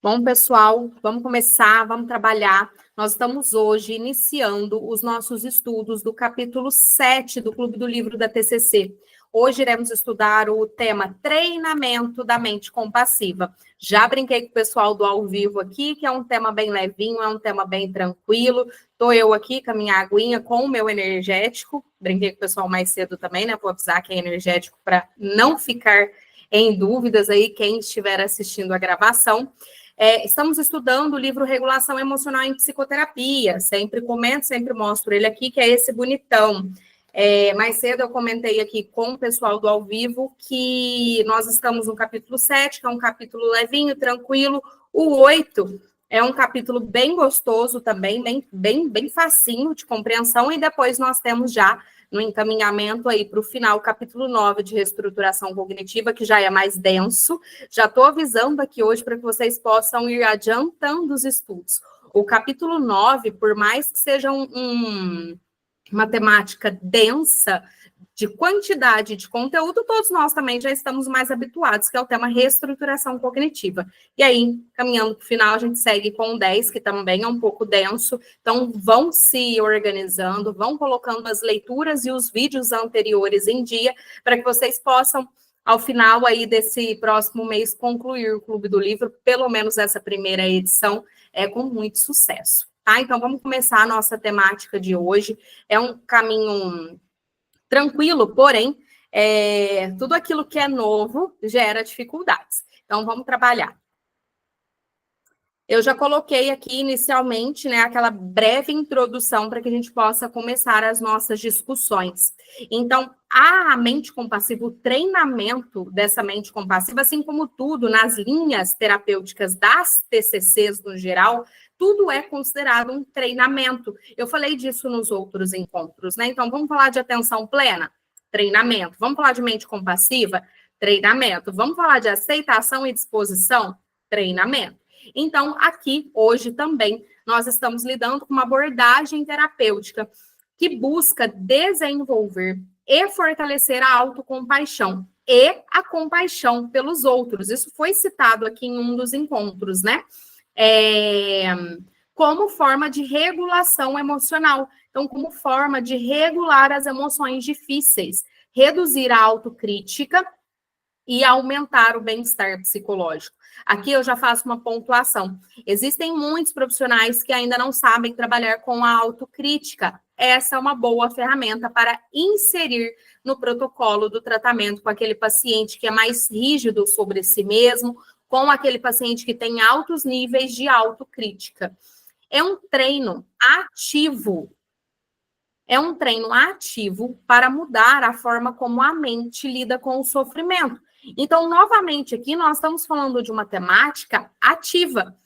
Bom, pessoal, vamos começar, vamos trabalhar. Nós estamos hoje iniciando os nossos estudos do capítulo 7 do Clube do Livro da TCC. Hoje iremos estudar o tema treinamento da mente compassiva. Já brinquei com o pessoal do ao vivo aqui, que é um tema bem levinho, é um tema bem tranquilo. Estou eu aqui com a minha aguinha, com o meu energético. Brinquei com o pessoal mais cedo também, né? Vou avisar que é energético para não ficar em dúvidas aí quem estiver assistindo a gravação. Estamos estudando o livro Regulação Emocional em Psicoterapia. Sempre comento, sempre mostro ele aqui, que é esse bonitão. Mais cedo eu comentei aqui com o pessoal do ao vivo que nós estamos no capítulo 7, que é um capítulo levinho, tranquilo. O 8 é um capítulo bem gostoso também, bem facinho de compreensão, e depois nós temos já no encaminhamento aí para o final, capítulo 9 de reestruturação cognitiva, que já é mais denso. Já estou avisando aqui hoje para que vocês possam ir adiantando os estudos. O capítulo 9, por mais que seja uma temática densa, de quantidade de conteúdo, todos nós também já estamos mais habituados, que é o tema reestruturação cognitiva. E aí, caminhando para o final, a gente segue com o 10, que também é um pouco denso. Então, vão se organizando, vão colocando as leituras e os vídeos anteriores em dia, para que vocês possam, ao final aí desse próximo mês, concluir o Clube do Livro, pelo menos essa primeira edição, com muito sucesso. Tá? Então, vamos começar a nossa temática de hoje. É um caminho tranquilo, porém, tudo aquilo que é novo gera dificuldades. Então, vamos trabalhar. Eu já coloquei aqui inicialmente, né, aquela breve introdução para que a gente possa começar as nossas discussões. Então, a mente compassiva, o treinamento dessa mente compassiva, assim como tudo nas linhas terapêuticas das TCCs no geral, tudo é considerado um treinamento. Eu falei disso nos outros encontros, né? Então, vamos falar de atenção plena? Treinamento. Vamos falar de mente compassiva? Treinamento. Vamos falar de aceitação e disposição? Treinamento. Então, aqui, hoje também, nós estamos lidando com uma abordagem terapêutica que busca desenvolver e fortalecer a autocompaixão e a compaixão pelos outros. Isso foi citado aqui em um dos encontros, né? Como forma de regulação emocional. Então, como forma de regular as emoções difíceis, reduzir a autocrítica e aumentar o bem-estar psicológico. Aqui eu já faço uma pontuação. Existem muitos profissionais que ainda não sabem trabalhar com a autocrítica. Essa é uma boa ferramenta para inserir no protocolo do tratamento com aquele paciente que é mais rígido sobre si mesmo, com aquele paciente que tem altos níveis de autocrítica. É um treino ativo. É um treino ativo para mudar a forma como a mente lida com o sofrimento. Então, novamente, aqui nós estamos falando de uma temática ativa,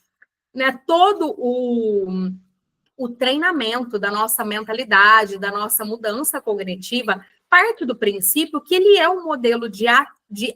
né? Todo o treinamento da nossa mentalidade, da nossa mudança cognitiva, parte do princípio que ele é um modelo de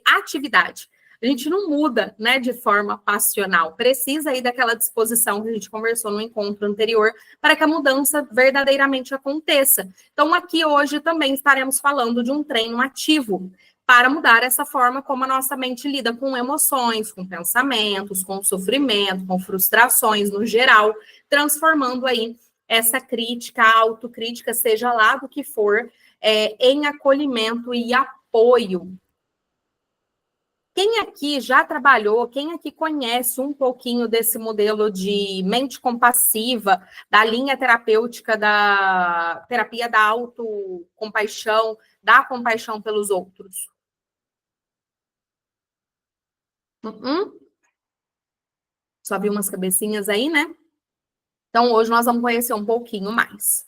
atividade. A gente não muda, né, de forma passional. Precisa aí daquela disposição que a gente conversou no encontro anterior para que a mudança verdadeiramente aconteça. Então, aqui hoje também estaremos falando de um treino ativo para mudar essa forma como a nossa mente lida com emoções, com pensamentos, com sofrimento, com frustrações no geral, transformando aí essa crítica, a autocrítica, seja lá do que for, em acolhimento e apoio. Quem aqui já trabalhou, quem aqui conhece um pouquinho desse modelo de mente compassiva, da linha terapêutica da terapia da autocompaixão, da compaixão pelos outros? Só vi umas cabecinhas aí, né? Então, hoje nós vamos conhecer um pouquinho mais.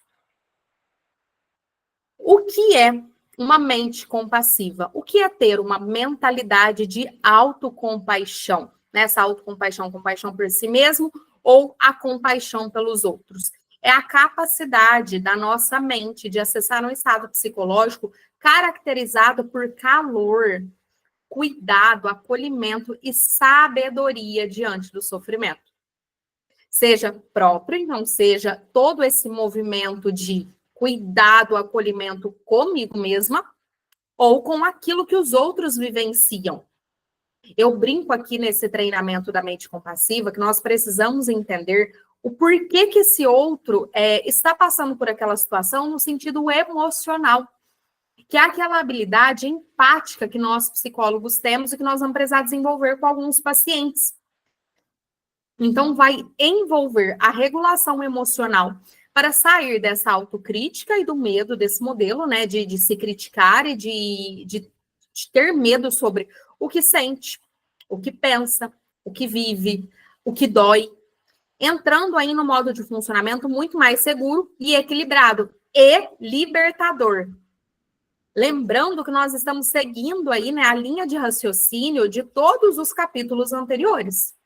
O que é uma mente compassiva? O que é ter uma mentalidade de autocompaixão? Essa autocompaixão, compaixão por si mesmo ou a compaixão pelos outros? É a capacidade da nossa mente de acessar um estado psicológico caracterizado por calor, cuidado, acolhimento e sabedoria diante do sofrimento. Seja próprio, então seja todo esse movimento de cuidado, acolhimento comigo mesma, ou com aquilo que os outros vivenciam. Eu brinco aqui nesse treinamento da mente compassiva que nós precisamos entender o porquê que esse outro está passando por aquela situação no sentido emocional, que é aquela habilidade empática que nós psicólogos temos e que nós vamos precisar desenvolver com alguns pacientes. Então, vai envolver a regulação emocional para sair dessa autocrítica e do medo desse modelo, né, de se criticar e de ter medo sobre o que sente, o que pensa, o que vive, o que dói, entrando aí no modo de funcionamento muito mais seguro e equilibrado e libertador. Lembrando que nós estamos seguindo aí, né, a linha de raciocínio de todos os capítulos anteriores.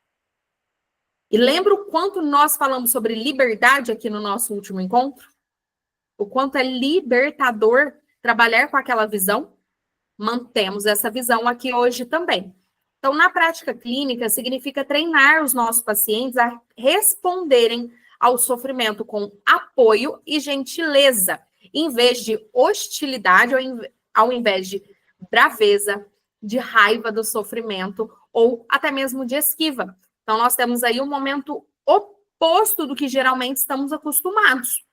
E lembra o quanto nós falamos sobre liberdade aqui no nosso último encontro? O quanto é libertador trabalhar com aquela visão? Mantemos essa visão aqui hoje também. Então, na prática clínica, significa treinar os nossos pacientes a responderem ao sofrimento com apoio e gentileza, em vez de hostilidade, ao invés de braveza, de raiva do sofrimento ou até mesmo de esquiva. Então, nós temos aí um momento oposto do que geralmente estamos acostumados.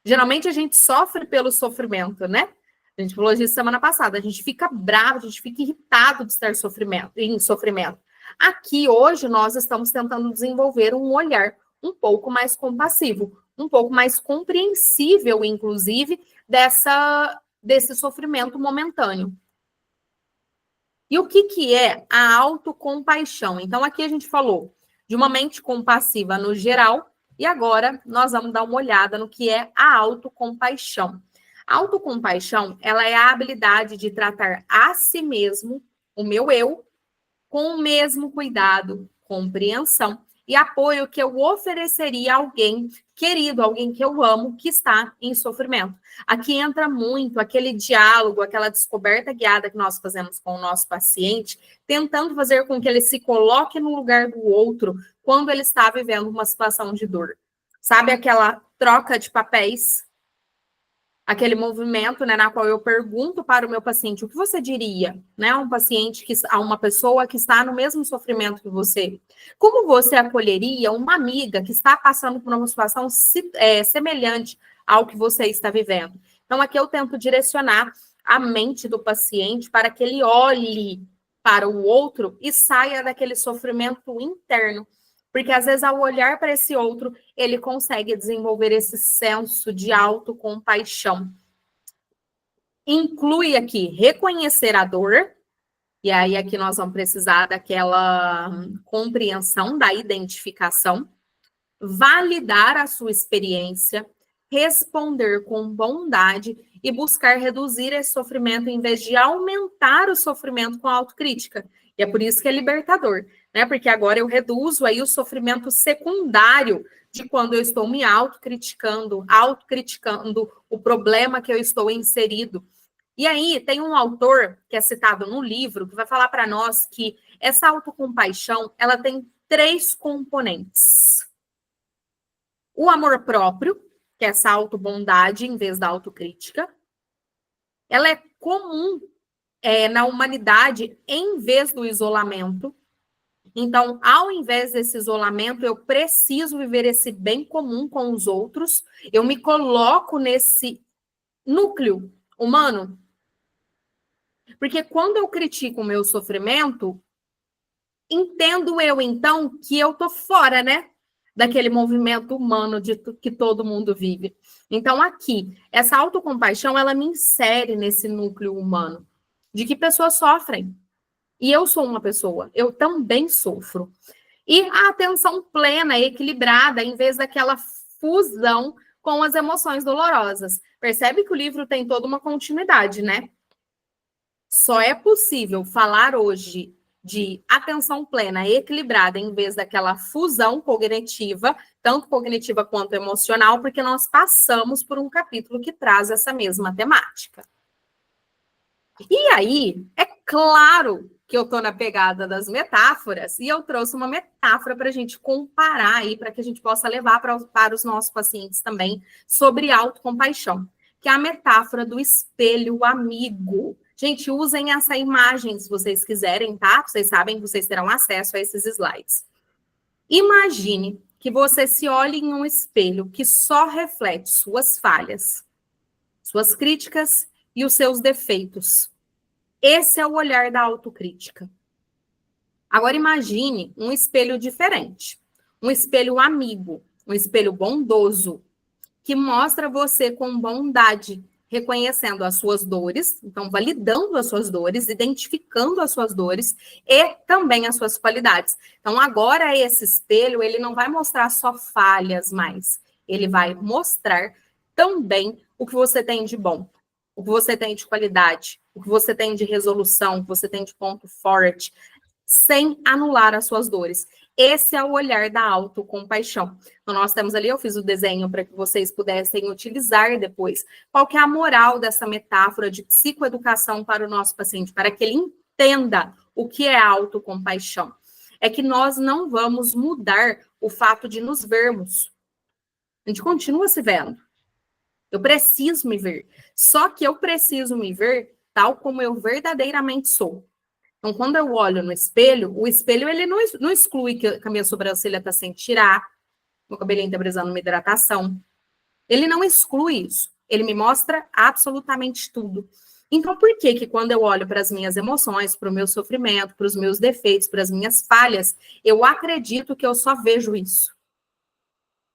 Geralmente, a gente sofre pelo sofrimento, né? A gente falou disso semana passada. A gente fica bravo, a gente fica irritado de estar em sofrimento. Aqui, hoje, nós estamos tentando desenvolver um olhar um pouco mais compassivo, um pouco mais compreensível, inclusive, desse sofrimento momentâneo. E o que é a autocompaixão? Então, aqui a gente falou de uma mente compassiva no geral, e agora nós vamos dar uma olhada no que é a autocompaixão. A autocompaixão, ela é a habilidade de tratar a si mesmo, o meu eu, com o mesmo cuidado, compreensão e apoio que eu ofereceria a alguém querido, alguém que eu amo, que está em sofrimento. Aqui entra muito aquele diálogo, aquela descoberta guiada que nós fazemos com o nosso paciente, tentando fazer com que ele se coloque no lugar do outro quando ele está vivendo uma situação de dor. Sabe aquela troca de papéis? Aquele movimento, né, na qual eu pergunto para o meu paciente o que você diria, né, a uma pessoa que está no mesmo sofrimento que você. Como você acolheria uma amiga que está passando por uma situação semelhante ao que você está vivendo? Então, aqui eu tento direcionar a mente do paciente para que ele olhe para o outro e saia daquele sofrimento interno. Porque, às vezes, ao olhar para esse outro, ele consegue desenvolver esse senso de autocompaixão. Inclui aqui reconhecer a dor, e aí aqui nós vamos precisar daquela compreensão, da identificação, validar a sua experiência, responder com bondade e buscar reduzir esse sofrimento em vez de aumentar o sofrimento com a autocrítica. E é por isso que é libertador, né? Porque agora eu reduzo aí o sofrimento secundário de quando eu estou me autocriticando o problema que eu estou inserido. E aí tem um autor que é citado no livro que vai falar para nós que essa autocompaixão, ela tem 3 componentes. O amor próprio, que é essa autobondade em vez da autocrítica. Ela é comum na humanidade em vez do isolamento. Então, ao invés desse isolamento, eu preciso viver esse bem comum com os outros. Eu me coloco nesse núcleo humano. Porque quando eu critico o meu sofrimento, entendo eu, então, que eu tô fora, né? Daquele movimento humano que todo mundo vive. Então, aqui, essa autocompaixão, ela me insere nesse núcleo humano, de que pessoas sofrem. E eu sou uma pessoa, eu também sofro. E a atenção plena, equilibrada, em vez daquela fusão com as emoções dolorosas. Percebe que o livro tem toda uma continuidade, né? Só é possível falar hoje de atenção plena, equilibrada, em vez daquela fusão cognitiva, tanto cognitiva quanto emocional, porque nós passamos por um capítulo que traz essa mesma temática. E aí, é claro que eu estou na pegada das metáforas, e eu trouxe uma metáfora para a gente comparar aí, para que a gente possa levar para os nossos pacientes também, sobre autocompaixão, que é a metáfora do espelho amigo. Gente, usem essa imagem se vocês quiserem, tá? Vocês sabem que vocês terão acesso a esses slides. Imagine que você se olhe em um espelho que só reflete suas falhas, suas críticas e os seus defeitos. Esse é o olhar da autocrítica. Agora imagine um espelho diferente, um espelho amigo, um espelho bondoso, que mostra você com bondade, reconhecendo as suas dores, então validando as suas dores, identificando as suas dores e também as suas qualidades. Então agora esse espelho, ele não vai mostrar só falhas mais, ele vai mostrar também o que você tem de bom, o que você tem de qualidade, o que você tem de resolução, o que você tem de ponto forte, sem anular as suas dores. Esse é o olhar da autocompaixão. Então, nós temos ali, eu fiz o desenho para que vocês pudessem utilizar depois. Qual que é a moral dessa metáfora de psicoeducação para o nosso paciente? Para que ele entenda o que é autocompaixão. É que nós não vamos mudar o fato de nos vermos. A gente continua se vendo. Eu preciso me ver. Só que eu preciso me ver tal como eu verdadeiramente sou. Então, quando eu olho no espelho, o espelho ele não exclui que a minha sobrancelha está sem tirar, meu cabelinho está precisando de uma hidratação. Ele não exclui isso. Ele me mostra absolutamente tudo. Então, por que quando eu olho para as minhas emoções, para o meu sofrimento, para os meus defeitos, para as minhas falhas, eu acredito que eu só vejo isso?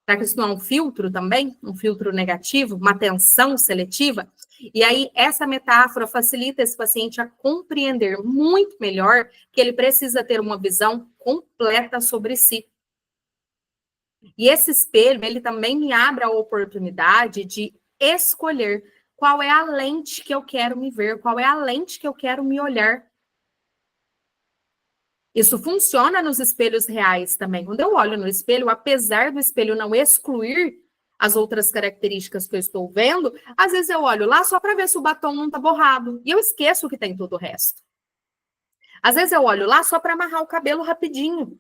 Será que isso não é um filtro também? Um filtro negativo? Uma atenção seletiva? E aí, essa metáfora facilita esse paciente a compreender muito melhor que ele precisa ter uma visão completa sobre si. E esse espelho, ele também me abre a oportunidade de escolher qual é a lente que eu quero me ver, qual é a lente que eu quero me olhar. Isso funciona nos espelhos reais também. Quando eu olho no espelho, apesar do espelho não excluir as outras características que eu estou vendo, às vezes eu olho lá só para ver se o batom não está borrado. E eu esqueço que tem todo o resto. Às vezes eu olho lá só para amarrar o cabelo rapidinho.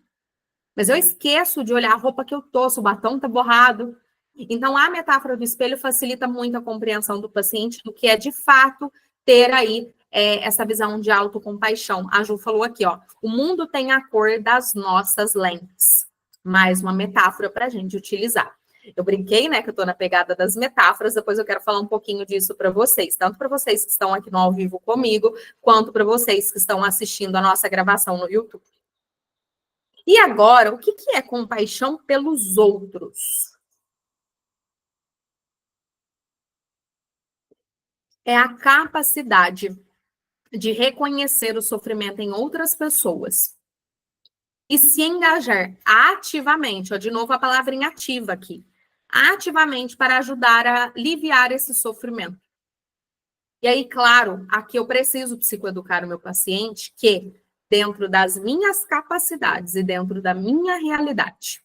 Mas eu esqueço de olhar a roupa que eu tô, se o batom está borrado. Então, a metáfora do espelho facilita muito a compreensão do paciente do que é, de fato, ter aí essa visão de autocompaixão. A Ju falou aqui, ó, o mundo tem a cor das nossas lentes. Mais uma metáfora para a gente utilizar. Eu brinquei, né, que eu estou na pegada das metáforas, depois eu quero falar um pouquinho disso para vocês, tanto para vocês que estão aqui no ao vivo comigo, quanto para vocês que estão assistindo a nossa gravação no YouTube. E agora, o que é compaixão pelos outros? É a capacidade de reconhecer o sofrimento em outras pessoas e se engajar ativamente, ó, de novo a palavrinha ativa aqui, ativamente para ajudar a aliviar esse sofrimento. E aí, claro, aqui eu preciso psicoeducar o meu paciente que, dentro das minhas capacidades e dentro da minha realidade,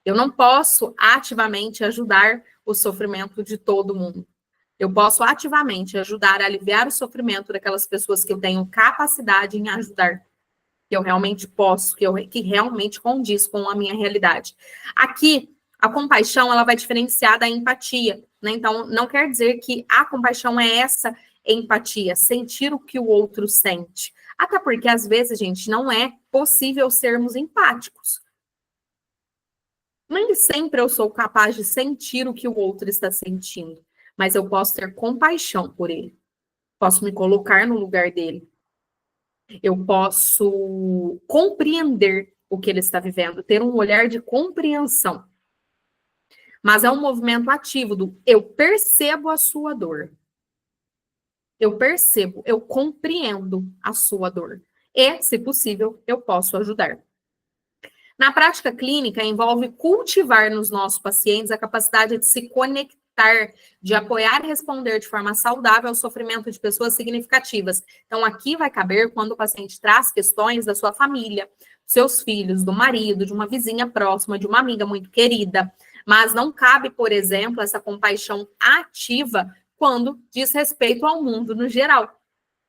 eu não posso ativamente ajudar o sofrimento de todo mundo. Eu posso ativamente ajudar a aliviar o sofrimento daquelas pessoas que eu tenho capacidade em ajudar, que eu realmente posso, que realmente condiz com a minha realidade. Aqui, a compaixão, ela vai diferenciar da empatia, né? Então, não quer dizer que a compaixão é essa empatia, sentir o que o outro sente. Até porque, às vezes, gente, não é possível sermos empáticos. Nem sempre eu sou capaz de sentir o que o outro está sentindo, mas eu posso ter compaixão por ele. Posso me colocar no lugar dele. Eu posso compreender o que ele está vivendo, ter um olhar de compreensão. Mas é um movimento ativo do eu percebo a sua dor. Eu percebo, eu compreendo a sua dor. E, se possível, eu posso ajudar. Na prática clínica, envolve cultivar nos nossos pacientes a capacidade de se conectar, de apoiar e responder de forma saudável ao sofrimento de pessoas significativas. Então, aqui vai caber quando o paciente traz questões da sua família, seus filhos, do marido, de uma vizinha próxima, de uma amiga muito querida. Mas não cabe, por exemplo, essa compaixão ativa quando diz respeito ao mundo no geral.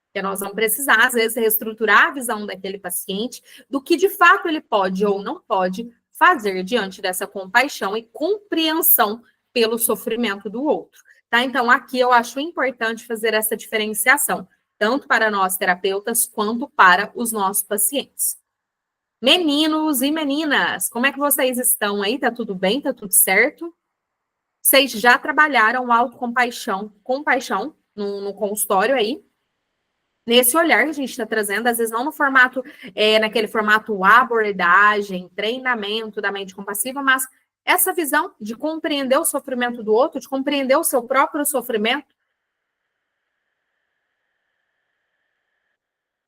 Porque nós vamos precisar, às vezes, reestruturar a visão daquele paciente do que, de fato, ele pode ou não pode fazer diante dessa compaixão e compreensão pelo sofrimento do outro. Tá? Então, aqui eu acho importante fazer essa diferenciação. tanto para nós terapeutas quanto para os nossos pacientes. Meninos e meninas, como é que vocês estão aí? Tá tudo bem? Tá tudo certo? Vocês já trabalharam autocompaixão, compaixão no consultório aí? Nesse olhar que a gente está trazendo, às vezes não no formato, naquele formato abordagem, treinamento da mente compassiva, mas essa visão de compreender o sofrimento do outro, de compreender o seu próprio sofrimento.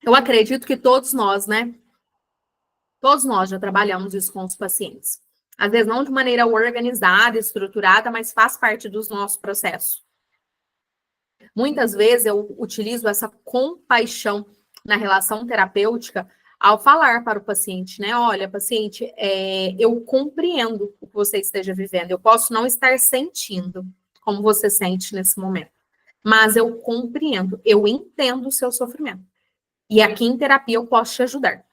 Eu acredito que todos nós, né? Todos nós já trabalhamos isso com os pacientes. Às vezes não de maneira organizada, estruturada, mas faz parte dos nossos processos. Muitas vezes eu utilizo essa compaixão na relação terapêutica ao falar para o paciente, né? Olha, paciente, eu compreendo o que você esteja vivendo. Eu posso não estar sentindo como você sente nesse momento, mas eu compreendo, eu entendo o seu sofrimento. E aqui em terapia eu posso te ajudar.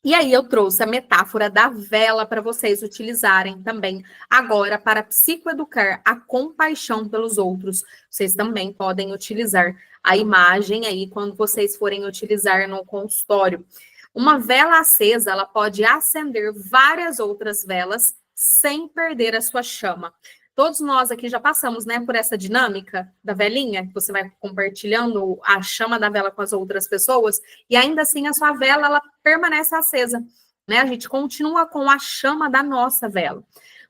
E aí eu trouxe a metáfora da vela para vocês utilizarem também agora para psicoeducar a compaixão pelos outros. Vocês também podem utilizar a imagem aí quando vocês forem utilizar no consultório. Uma vela acesa, ela pode acender várias outras velas sem perder a sua chama. Todos nós aqui já passamos, né, por essa dinâmica da velinha, que você vai compartilhando a chama da vela com as outras pessoas, e ainda assim a sua vela, ela permanece acesa, né? A gente continua com a chama da nossa vela.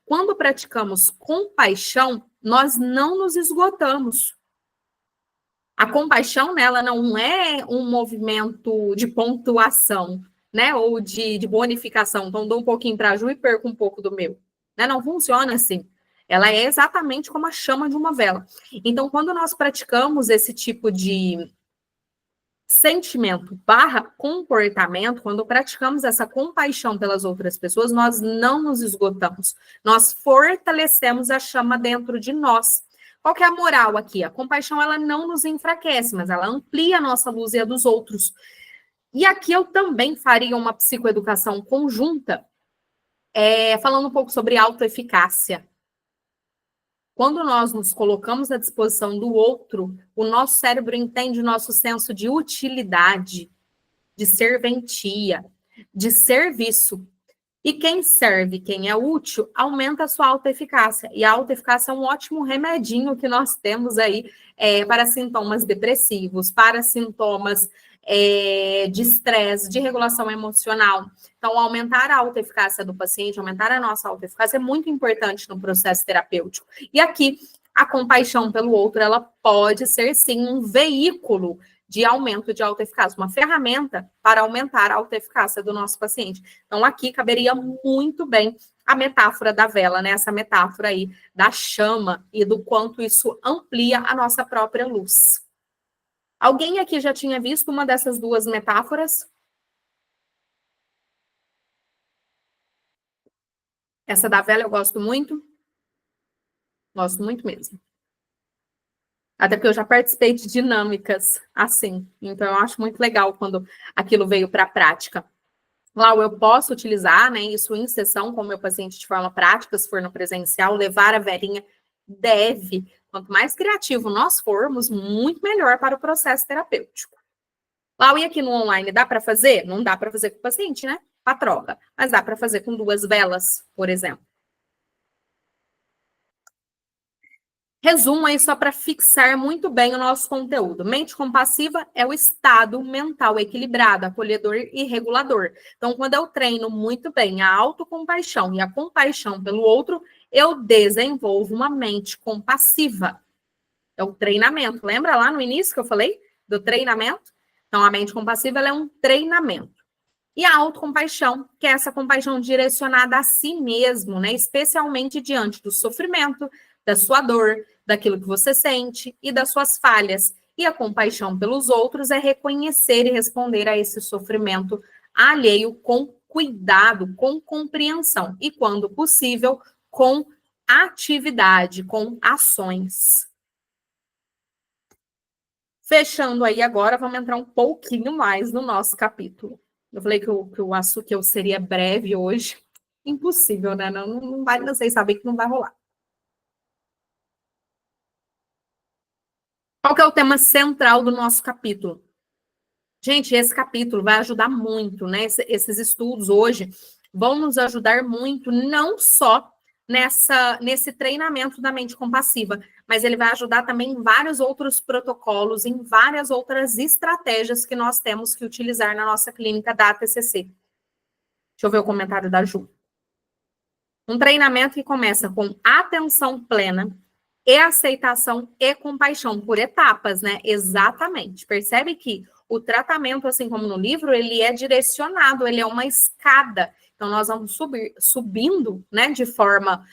Quando praticamos compaixão, nós não nos esgotamos. A compaixão, né, ela não é um movimento de pontuação, né, ou de bonificação. Então, dou um pouquinho para a Ju e perco um pouco do meu. Né? Não funciona assim. Ela é exatamente como a chama de uma vela. Então, quando nós praticamos esse tipo de sentimento barra comportamento, quando praticamos essa compaixão pelas outras pessoas, nós não nos esgotamos. Nós fortalecemos a chama dentro de nós. Qual que é a moral aqui? A compaixão, ela não nos enfraquece, mas ela amplia a nossa luz e a dos outros. E aqui eu também faria uma psicoeducação conjunta, falando um pouco sobre autoeficácia. Quando nós nos colocamos à disposição do outro, o nosso cérebro entende o nosso senso de utilidade, de serventia, de serviço. E quem serve, quem é útil, aumenta a sua autoeficácia. E a autoeficácia é um ótimo remedinho que nós temos aí para sintomas depressivos, para sintomas de estresse, de regulação emocional. Então, aumentar a autoeficácia do paciente, aumentar a nossa autoeficácia é muito importante no processo terapêutico. E aqui, a compaixão pelo outro, ela pode ser, sim, um veículo de aumento de autoeficácia, uma ferramenta para aumentar a autoeficácia do nosso paciente. Então, aqui caberia muito bem a metáfora da vela, né? Essa metáfora aí da chama e do quanto isso amplia a nossa própria luz. Alguém aqui já tinha visto uma dessas duas metáforas? Essa da vela eu gosto muito mesmo. Até porque eu já participei de dinâmicas assim. Então, eu acho muito legal quando aquilo veio para a prática. Lau, eu posso utilizar, né, isso em sessão com o meu paciente de forma prática, se for no presencial, levar a velinha, deve. Quanto mais criativo nós formos, muito melhor para o processo terapêutico. Lau, e aqui no online dá para fazer? Não dá para fazer com o paciente, né? A troca. Mas dá para fazer com 2 velas, por exemplo. Resumo aí só para fixar muito bem o nosso conteúdo. Mente compassiva é o estado mental equilibrado, acolhedor e regulador. Então, quando eu treino muito bem a autocompaixão e a compaixão pelo outro, eu desenvolvo uma mente compassiva. É o treinamento. Lembra lá no início que eu falei do treinamento? Então, a mente compassiva ela é um treinamento. E a autocompaixão, que é essa compaixão direcionada a si mesmo, né? Especialmente diante do sofrimento, da sua dor, daquilo que você sente e das suas falhas. E a compaixão pelos outros é reconhecer e responder a esse sofrimento alheio com cuidado, com compreensão e, quando possível, com atividade, com ações. Fechando aí agora, vamos entrar um pouquinho mais no nosso capítulo. Eu falei que eu seria breve hoje. Impossível, né? Não vai, vocês sabem que não vai rolar. Qual que é o tema central do nosso capítulo? Gente, esse capítulo vai ajudar muito, né? Esses estudos hoje vão nos ajudar muito, não só nesse treinamento da mente compassiva, mas ele vai ajudar também em vários outros protocolos, em várias outras estratégias que nós temos que utilizar na nossa clínica da TCC. Deixa eu ver o comentário da Ju. Um treinamento que começa com atenção plena e aceitação e compaixão por etapas, né? Exatamente. Percebe que o tratamento, assim como no livro, ele é direcionado, ele é uma escada. Então, nós vamos subindo, né, de forma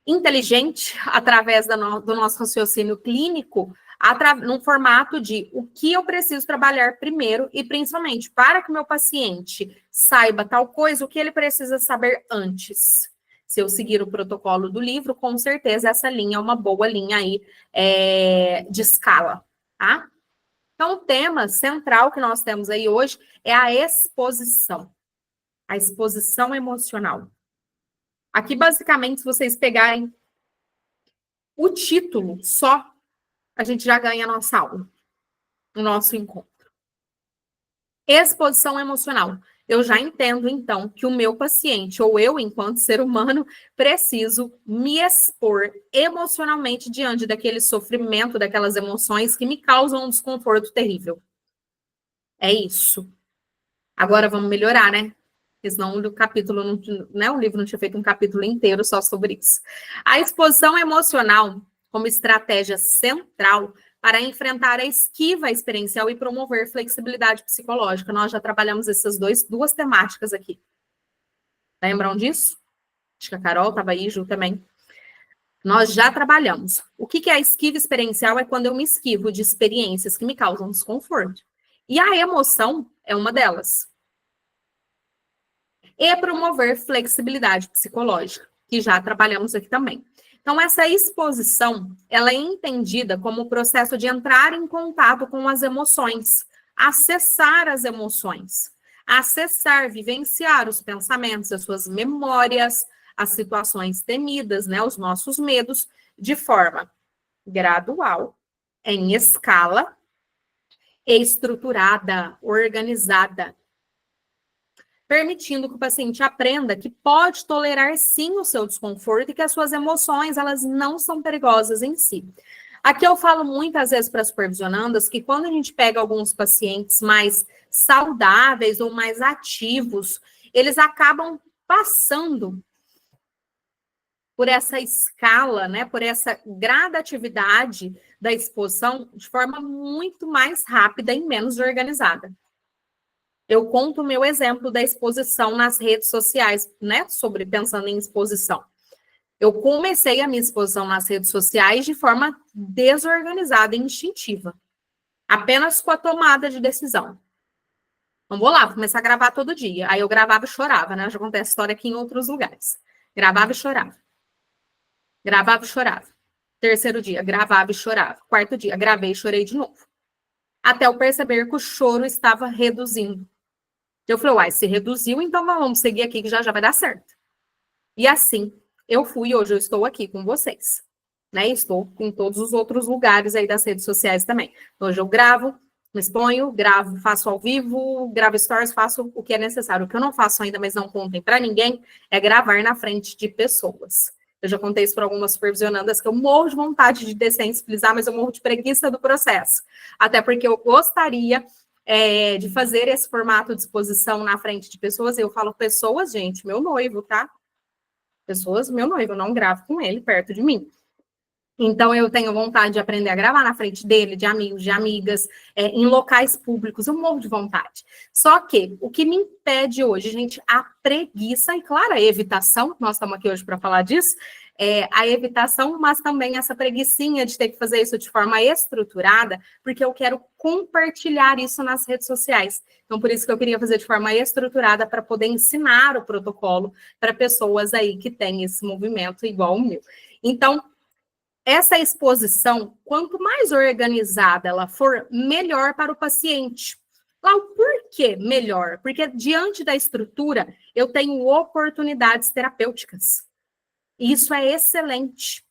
inteligente, através do nosso raciocínio clínico, num formato de o que eu preciso trabalhar primeiro e, principalmente, para que o meu paciente saiba tal coisa, o que ele precisa saber antes. Se eu seguir o protocolo do livro, com certeza essa linha é uma boa linha aí de escala, tá? Então, o tema central que nós temos aí hoje é a exposição emocional. Aqui, basicamente, se vocês pegarem o título só, a gente já ganha a nossa aula, o nosso encontro. Exposição emocional. Eu já entendo, então, que o meu paciente, ou eu, enquanto ser humano, preciso me expor emocionalmente diante daquele sofrimento, daquelas emoções que me causam um desconforto terrível. É isso. Agora vamos melhorar, né? Porque senão o capítulo, o livro não tinha feito um capítulo inteiro só sobre isso. A exposição emocional como estratégia central para enfrentar a esquiva experiencial e promover flexibilidade psicológica. Nós já trabalhamos essas duas temáticas aqui. Lembram disso? Acho que a Carol estava aí, Ju também. Nós já trabalhamos. O que é a esquiva experiencial? É quando eu me esquivo de experiências que me causam desconforto. E a emoção é uma delas. E promover flexibilidade psicológica, que já trabalhamos aqui também. Então, essa exposição, ela é entendida como o processo de entrar em contato com as emoções, acessar as emoções, acessar, vivenciar os pensamentos, as suas memórias, as situações temidas, né, os nossos medos, de forma gradual, em escala, estruturada, organizada, permitindo que o paciente aprenda que pode tolerar sim o seu desconforto e que as suas emoções, elas não são perigosas em si. Aqui eu falo muitas vezes para as supervisionandas que quando a gente pega alguns pacientes mais saudáveis ou mais ativos, eles acabam passando por essa escala, né, por essa gradatividade da exposição de forma muito mais rápida e menos organizada. Eu conto o meu exemplo da exposição nas redes sociais, né? Pensando em exposição. Eu comecei a minha exposição nas redes sociais de forma desorganizada e instintiva. Apenas com a tomada de decisão. Então, vou lá, vou começar a gravar todo dia. Aí eu gravava e chorava, né? Eu já contei essa história aqui em outros lugares. Gravava e chorava. Gravava e chorava. Terceiro dia, gravava e chorava. Quarto dia, gravei e chorei de novo. Até eu perceber que o choro estava reduzindo. Eu falei, uai, se reduziu, então vamos seguir aqui que já vai dar certo. E assim, eu fui, hoje eu estou aqui com vocês, né? Estou em todos os outros lugares aí das redes sociais também. Hoje eu gravo, me exponho, gravo, faço ao vivo, gravo stories, faço o que é necessário. O que eu não faço ainda, mas não contem para ninguém, é gravar na frente de pessoas. Eu já contei isso para algumas supervisionandas que eu morro de vontade de dessensibilizar, mas eu morro de preguiça do processo. Até porque eu gostaria de fazer esse formato de exposição na frente de pessoas. Eu falo pessoas, gente, meu noivo, tá? Pessoas, meu noivo, eu não gravo com ele perto de mim. Então, eu tenho vontade de aprender a gravar na frente dele, de amigos, de amigas, em locais públicos, eu morro de vontade. Só que, o que me impede hoje, gente, a preguiça e, claro, a evitação, nós estamos aqui hoje para falar disso, a evitação, mas também essa preguicinha de ter que fazer isso de forma estruturada, porque eu quero compartilhar isso nas redes sociais. Então, por isso que eu queria fazer de forma estruturada para poder ensinar o protocolo para pessoas aí que têm esse movimento igual o meu. Então, essa exposição, quanto mais organizada ela for, melhor para o paciente. Lá, o porquê melhor? Porque diante da estrutura, eu tenho oportunidades terapêuticas. E isso é excelente.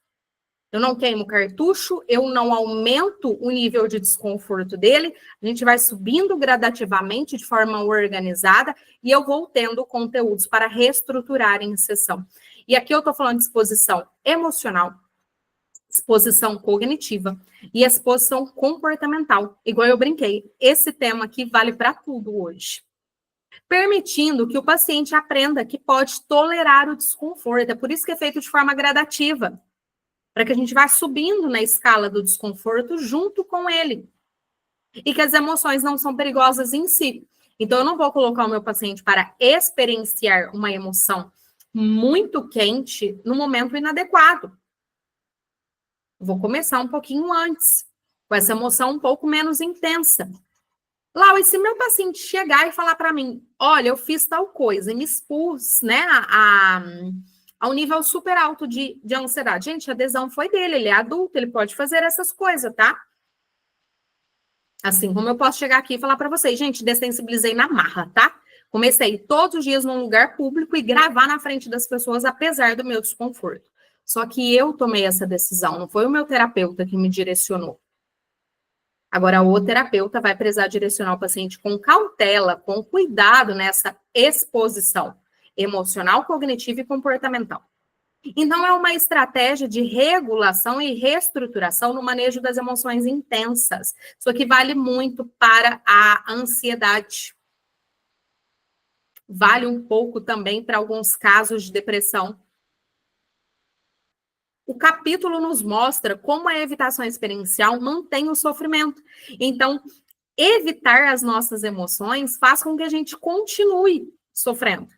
Eu não queimo o cartucho, eu não aumento o nível de desconforto dele, a gente vai subindo gradativamente, de forma organizada, e eu vou tendo conteúdos para reestruturar em sessão. E aqui eu estou falando de exposição emocional, exposição cognitiva e exposição comportamental. Igual eu brinquei, esse tema aqui vale para tudo hoje. Permitindo que o paciente aprenda que pode tolerar o desconforto. É por isso que é feito de forma gradativa, para que a gente vá subindo na escala do desconforto junto com ele. E que as emoções não são perigosas em si. Então, eu não vou colocar o meu paciente para experienciar uma emoção muito quente no momento inadequado. Vou começar um pouquinho antes, com essa emoção um pouco menos intensa. Lau, e se meu paciente chegar e falar para mim, olha, eu fiz tal coisa e me expus, né, ao nível super alto de ansiedade. Gente, a adesão foi dele, ele é adulto, ele pode fazer essas coisas, tá? Assim como eu posso chegar aqui e falar para vocês, gente, dessensibilizei na marra, tá? Comecei todos os dias num lugar público e gravar na frente das pessoas, apesar do meu desconforto. Só que eu tomei essa decisão, não foi o meu terapeuta que me direcionou. Agora, o terapeuta vai precisar direcionar o paciente com cautela, com cuidado nessa exposição emocional, cognitiva e comportamental. Então, é uma estratégia de regulação e reestruturação no manejo das emoções intensas. Isso aqui vale muito para a ansiedade. Vale um pouco também para alguns casos de depressão. O capítulo nos mostra como a evitação experiencial mantém o sofrimento. Então, evitar as nossas emoções faz com que a gente continue sofrendo.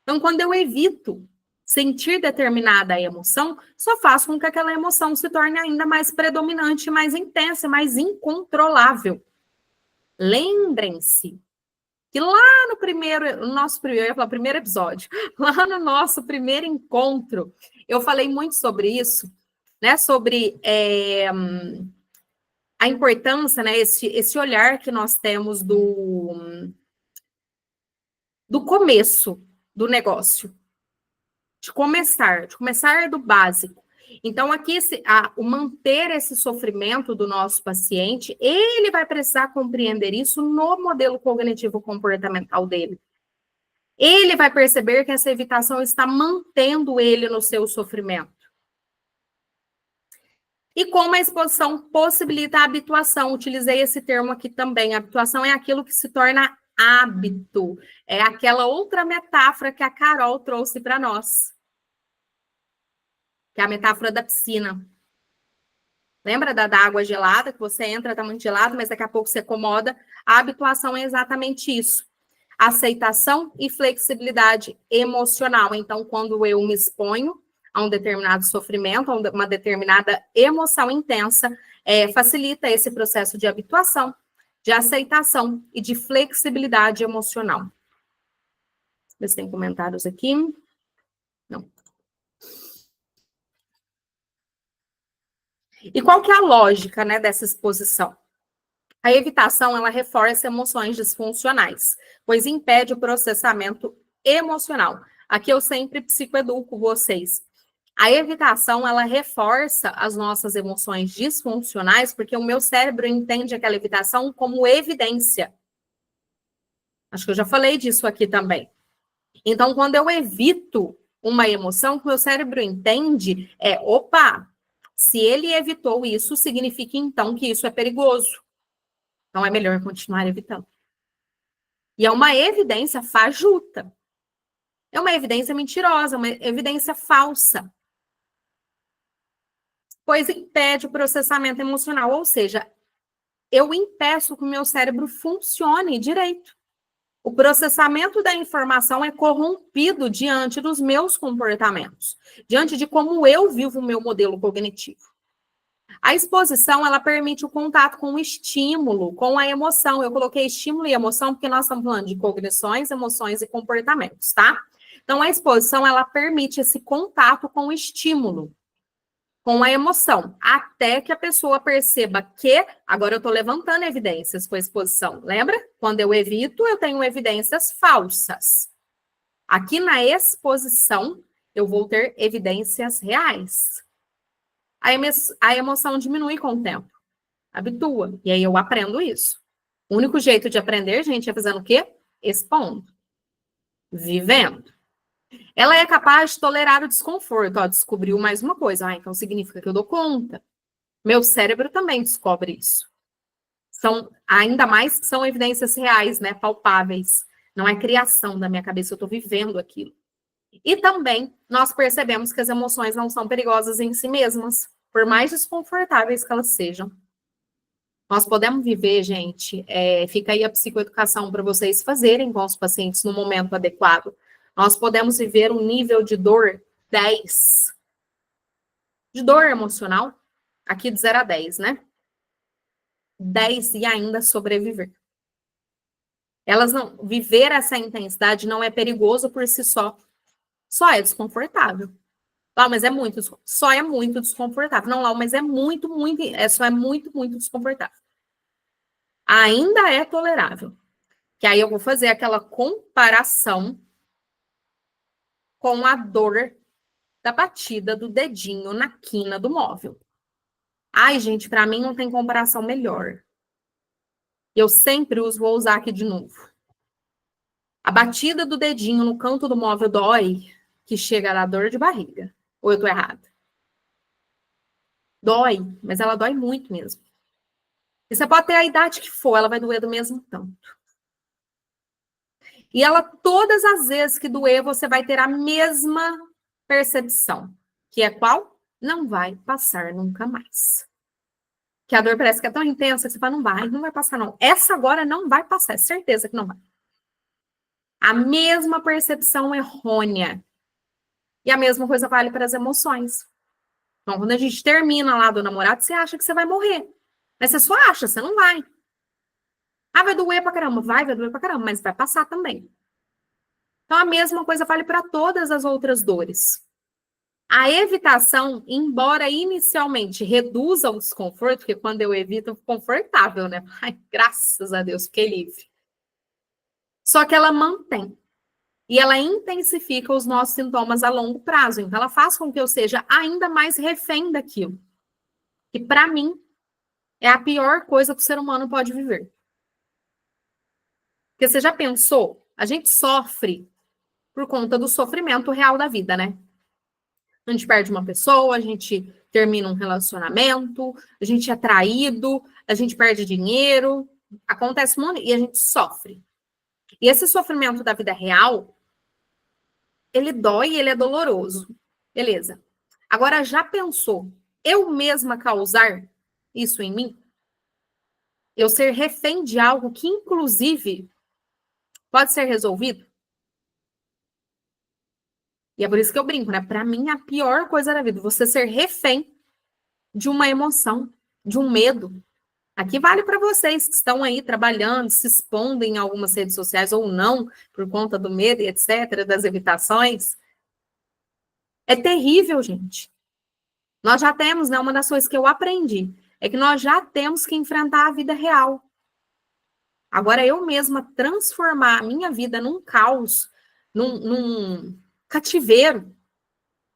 Então, quando eu evito sentir determinada emoção, só faz com que aquela emoção se torne ainda mais predominante, mais intensa, mais incontrolável. Lembrem-se que lá no primeiro episódio, lá no nosso primeiro encontro, eu falei muito sobre isso, né? Sobre a importância, né? Esse olhar que nós temos do começo do negócio. De começar do básico. Então, aqui, o manter esse sofrimento do nosso paciente, ele vai precisar compreender isso no modelo cognitivo comportamental dele. Ele vai perceber que essa evitação está mantendo ele no seu sofrimento. E como a exposição possibilita a habituação, utilizei esse termo aqui também. A habituação é aquilo que se torna hábito. É aquela outra metáfora que a Carol trouxe para nós. Que é a metáfora da piscina. Lembra da água gelada, que você entra, está muito gelado, mas daqui a pouco se acomoda? A habituação é exatamente isso. Aceitação e flexibilidade emocional. Então, quando eu me exponho a um determinado sofrimento, a uma determinada emoção intensa, facilita esse processo de habituação, de aceitação e de flexibilidade emocional. Ver se tem comentários aqui. Não. E qual que é a lógica, né, dessa exposição? A evitação, ela reforça emoções disfuncionais, pois impede o processamento emocional. Aqui eu sempre psicoeduco vocês. A evitação, ela reforça as nossas emoções disfuncionais, porque o meu cérebro entende aquela evitação como evidência. Acho que eu já falei disso aqui também. Então, quando eu evito uma emoção, o que o meu cérebro entende opa, se ele evitou isso, significa então que isso é perigoso. Então, é melhor continuar evitando. E é uma evidência fajuta. É uma evidência mentirosa, uma evidência falsa. Pois impede o processamento emocional, ou seja, eu impeço que o meu cérebro funcione direito. O processamento da informação é corrompido diante dos meus comportamentos, diante de como eu vivo o meu modelo cognitivo. A exposição, ela permite o contato com o estímulo, com a emoção. Eu coloquei estímulo e emoção porque nós estamos falando de cognições, emoções e comportamentos, tá? Então, a exposição, ela permite esse contato com o estímulo, com a emoção, até que a pessoa perceba que, agora eu estou levantando evidências com a exposição, lembra? Quando eu evito, eu tenho evidências falsas. Aqui na exposição, eu vou ter evidências reais. a emoção diminui com o tempo. Habitua. E aí eu aprendo isso. O único jeito de aprender, gente, é fazendo o quê? Expondo. Vivendo. Ela é capaz de tolerar o desconforto. Ó, descobriu mais uma coisa. Ah, então significa que eu dou conta. Meu cérebro também descobre isso. São, ainda mais que são evidências reais, né? Palpáveis. Não é criação da minha cabeça, eu estou vivendo aquilo. E também nós percebemos que as emoções não são perigosas em si mesmas, por mais desconfortáveis que elas sejam. Nós podemos viver, gente, fica aí a psicoeducação para vocês fazerem com os pacientes no momento adequado. Nós podemos viver um nível de dor 10, de dor emocional, aqui de 0 a 10, né? 10 e ainda sobreviver. Elas não, viver essa intensidade não é perigoso por si só é desconfortável. Ah, mas é muito, só é muito desconfortável. Não, Lau, mas é muito, muito, só é muito, muito desconfortável. Ainda é tolerável. Que aí eu vou fazer aquela comparação com a dor da batida do dedinho na quina do móvel. Ai, gente, para mim não tem comparação melhor. Eu sempre vou usar aqui de novo. A batida do dedinho no canto do móvel dói, que chega a dar dor de barriga. Ou eu tô errada? Dói, mas ela dói muito mesmo. E você pode ter a idade que for, ela vai doer do mesmo tanto. E ela, todas as vezes que doer, você vai ter a mesma percepção. Que é qual? Não vai passar nunca mais. Que a dor parece que é tão intensa que você fala, não vai passar não. Essa agora não vai passar, é certeza que não vai. A mesma percepção errônea. E a mesma coisa vale para as emoções. Então, quando a gente termina lá do namorado, você acha que você vai morrer. Mas você só acha, você não vai. Ah, vai doer pra caramba. Vai doer pra caramba, mas vai passar também. Então, a mesma coisa vale para todas as outras dores. A evitação, embora inicialmente reduza o desconforto, porque quando eu evito, eu fico confortável, né? Ai, graças a Deus, fiquei livre. Só que ela mantém. E ela intensifica os nossos sintomas a longo prazo. Então, ela faz com que eu seja ainda mais refém daquilo. Que, para mim, é a pior coisa que o ser humano pode viver. Porque você já pensou? A gente sofre por conta do sofrimento real da vida, né? A gente perde uma pessoa, a gente termina um relacionamento, a gente é traído, a gente perde dinheiro, acontece um monte e a gente sofre. E esse sofrimento da vida real, ele dói e ele é doloroso. Beleza. Agora, já pensou eu mesma causar isso em mim? Eu ser refém de algo que, inclusive, pode ser resolvido? E é por isso que eu brinco, né? Para mim, a pior coisa da vida, você ser refém de uma emoção, de um medo. Aqui vale para vocês que estão aí trabalhando, se expondo em algumas redes sociais ou não, por conta do medo e etc., das evitações. É terrível, gente. Nós já temos, né? Uma das coisas que eu aprendi é que nós já temos que enfrentar a vida real. Agora, eu mesma transformar a minha vida num caos, num cativeiro,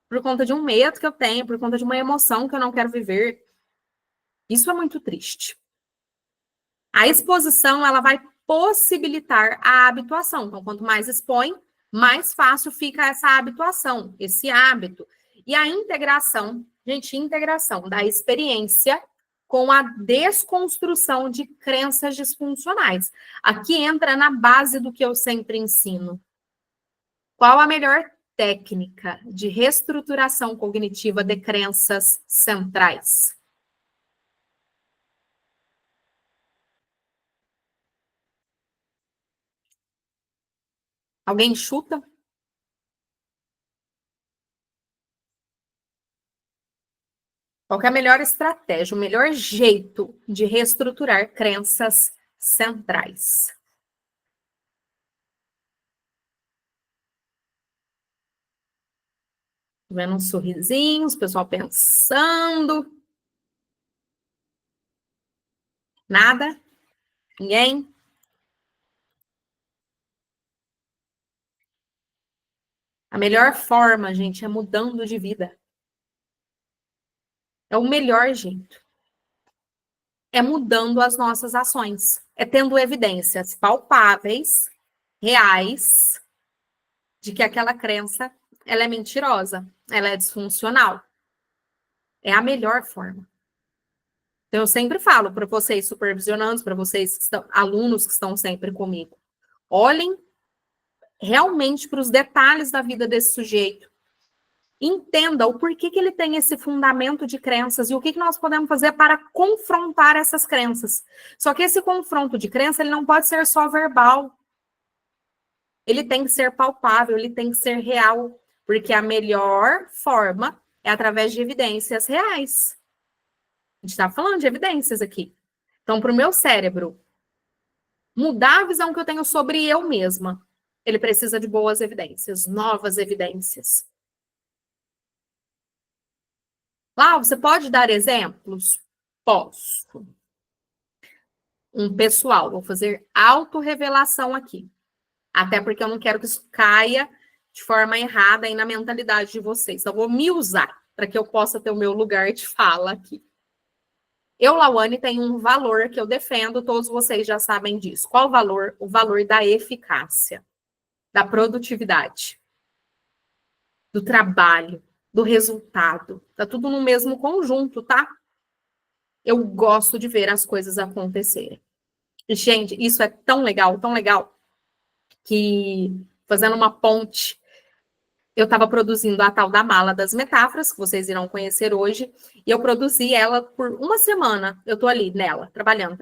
por conta de um medo que eu tenho, por conta de uma emoção que eu não quero viver. Isso é muito triste. A exposição, ela vai possibilitar a habituação. Então, quanto mais expõe, mais fácil fica essa habituação, esse hábito. E a integração, gente, integração da experiência com a desconstrução de crenças disfuncionais. Aqui entra na base do que eu sempre ensino. Qual a melhor técnica de reestruturação cognitiva de crenças centrais? Alguém chuta? Qual que é a melhor estratégia, o melhor jeito de reestruturar crenças centrais? Tô vendo uns sorrisinhos, pessoal pensando. Nada? Ninguém? A melhor forma, gente, é mudando de vida. É o melhor jeito. É mudando as nossas ações. É tendo evidências palpáveis, reais, de que aquela crença ela é mentirosa, ela é disfuncional. É a melhor forma. Então, eu sempre falo para vocês supervisionandos, para vocês que estão, alunos que estão sempre comigo, olhem realmente para os detalhes da vida desse sujeito. Entenda o porquê que ele tem esse fundamento de crenças e o que nós podemos fazer para confrontar essas crenças. Só que esse confronto de crença, ele não pode ser só verbal. Ele tem que ser palpável, ele tem que ser real, porque a melhor forma é através de evidências reais. A gente está falando de evidências aqui. Então, para o meu cérebro mudar a visão que eu tenho sobre eu mesma, ele precisa de boas evidências, novas evidências. Lá, você pode dar exemplos? Posso. Um pessoal, vou fazer autorrevelação aqui. Até porque eu não quero que isso caia de forma errada aí na mentalidade de vocês. Então, eu vou me usar para que eu possa ter o meu lugar de fala aqui. Eu, Lauane, tenho um valor que eu defendo, todos vocês já sabem disso. Qual o valor? O valor da eficácia, da produtividade, do trabalho, do resultado. Tá tudo no mesmo conjunto, tá? Eu gosto de ver as coisas acontecerem. E, gente, isso é tão legal, que, fazendo uma ponte, eu estava produzindo a tal da mala das metáforas, que vocês irão conhecer hoje, e eu produzi ela por uma semana. Eu estou ali nela, trabalhando.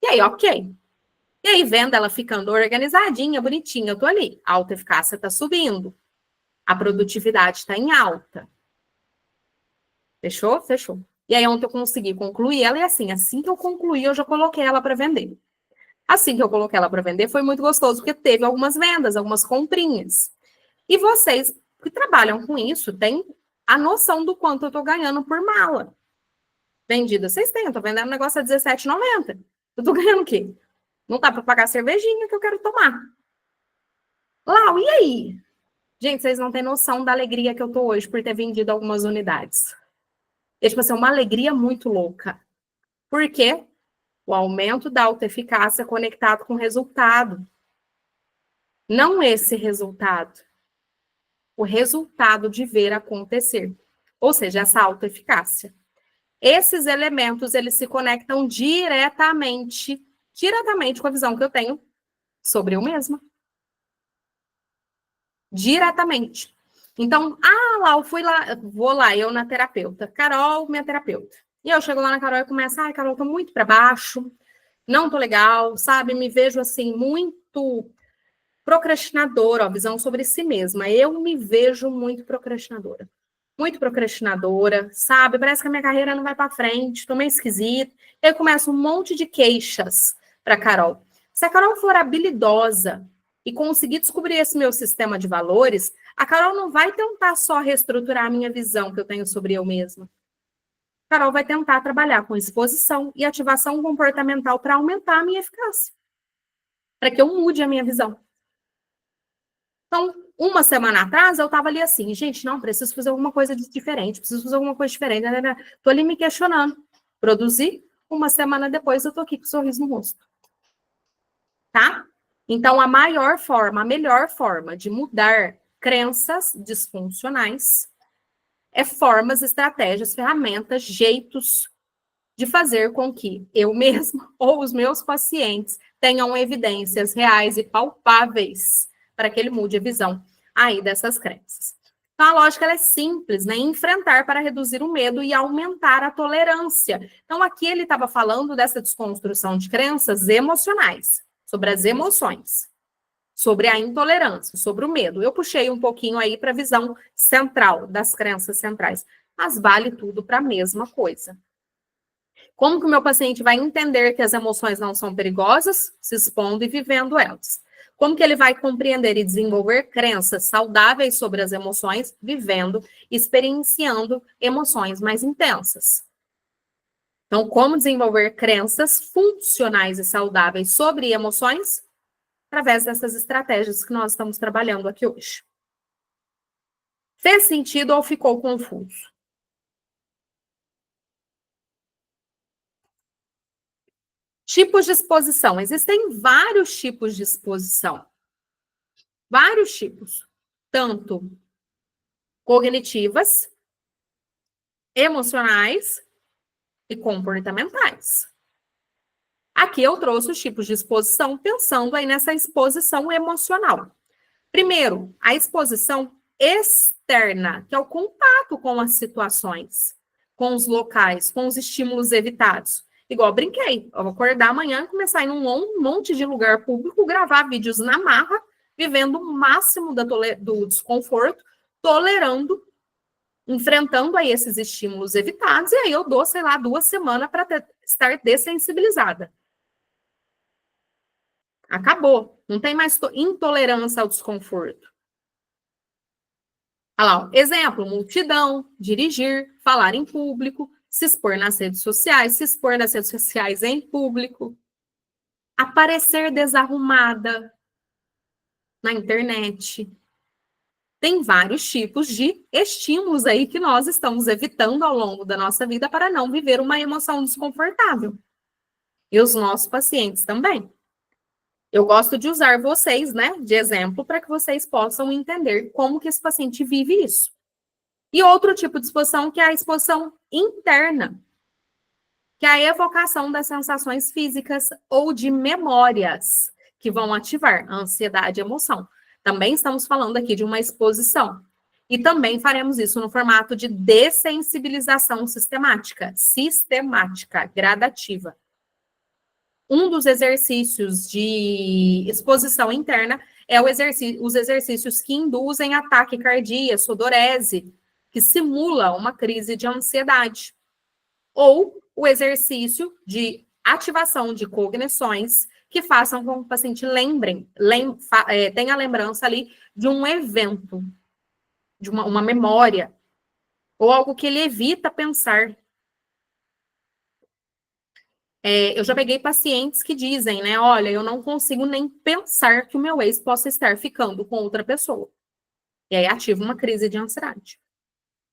E aí, ok. E aí, vendo ela ficando organizadinha, bonitinha, eu estou ali. A autoeficácia está subindo. A produtividade está em alta. Fechou? Fechou. E aí, ontem eu consegui concluir ela, e assim que eu concluí, eu já coloquei ela para vender. Assim que eu coloquei ela para vender, foi muito gostoso, porque teve algumas vendas, algumas comprinhas. E vocês que trabalham com isso têm a noção do quanto eu estou ganhando por mala vendida. Vocês têm, eu estou vendendo um negócio a R$17,90. Eu estou ganhando o quê? Não dá para pagar a cervejinha que eu quero tomar. Lau, e aí? Gente, vocês não têm noção da alegria que eu estou hoje por ter vendido algumas unidades. É tipo assim, uma alegria muito louca. Por quê? O aumento da autoeficácia conectado com o resultado. Não esse resultado. O resultado de ver acontecer. Ou seja, essa autoeficácia. Esses elementos, eles se conectam diretamente com a visão que eu tenho sobre eu mesma. Diretamente. Então, lá, eu fui lá, vou lá, eu na terapeuta. Carol, minha terapeuta. E eu chego lá na Carol e começo, Carol, tô muito para baixo, não tô legal, sabe? Me vejo assim, muito procrastinadora, ó, visão sobre si mesma. Eu me vejo muito procrastinadora. Muito procrastinadora, sabe? Parece que a minha carreira não vai para frente, tô meio esquisita. E aí começa um monte de queixas para Carol. Se a Carol for habilidosa e conseguir descobrir esse meu sistema de valores, a Carol não vai tentar só reestruturar a minha visão que eu tenho sobre eu mesma. A Carol vai tentar trabalhar com exposição e ativação comportamental para aumentar a minha eficácia, para que eu mude a minha visão. Então, uma semana atrás, eu estava ali assim, gente, não, preciso fazer alguma coisa diferente, Estou ali me questionando. Produzi, uma semana depois, eu estou aqui com um sorriso no rosto. Tá? Então, a melhor forma de mudar crenças disfuncionais é formas, estratégias, ferramentas, jeitos de fazer com que eu mesma ou os meus pacientes tenham evidências reais e palpáveis para que ele mude a visão aí dessas crenças. Então, a lógica ela é simples, né? Enfrentar para reduzir o medo e aumentar a tolerância. Então, aqui ele estava falando dessa desconstrução de crenças emocionais, sobre as emoções, sobre a intolerância, sobre o medo. Eu puxei um pouquinho aí para a visão central, das crenças centrais, mas vale tudo para a mesma coisa. Como que o meu paciente vai entender que as emoções não são perigosas? Se expondo e vivendo elas. Como que ele vai compreender e desenvolver crenças saudáveis sobre as emoções? Vivendo, experienciando emoções mais intensas. Então, como desenvolver crenças funcionais e saudáveis sobre emoções? Através dessas estratégias que nós estamos trabalhando aqui hoje. Fez sentido ou ficou confuso? Tipos de exposição. Existem vários tipos de exposição. Vários tipos. Tanto cognitivas, emocionais e comportamentais. Aqui eu trouxe os tipos de exposição pensando aí nessa exposição emocional. Primeiro, a exposição externa, que é o contato com as situações, com os locais, com os estímulos evitados. Igual eu brinquei, eu vou acordar amanhã e começar a ir num monte de lugar público, gravar vídeos na marra, vivendo o máximo do desconforto, tolerando, enfrentando aí esses estímulos evitados, e aí eu dou, sei lá, 2 semanas para estar dessensibilizada. Acabou. Não tem mais intolerância ao desconforto. Olha lá, ó. Exemplo, multidão, dirigir, falar em público, se expor nas redes sociais em público, aparecer desarrumada na internet. Tem vários tipos de estímulos aí que nós estamos evitando ao longo da nossa vida para não viver uma emoção desconfortável. E os nossos pacientes também. Eu gosto de usar vocês, né, de exemplo, para que vocês possam entender como que esse paciente vive isso. E outro tipo de exposição, que é a exposição interna, que é a evocação das sensações físicas ou de memórias que vão ativar a ansiedade e a emoção. Também estamos falando aqui de uma exposição. E também faremos isso no formato de dessensibilização sistemática, gradativa. Um dos exercícios de exposição interna é os exercícios que induzem ataque cardíaco, sudorese, que simula uma crise de ansiedade. Ou o exercício de ativação de cognições que façam com que o paciente tenha a lembrança ali de um evento, de uma memória, ou algo que ele evita pensar. Eu já peguei pacientes que dizem, né, olha, eu não consigo nem pensar que o meu ex possa estar ficando com outra pessoa. E aí ativa uma crise de ansiedade.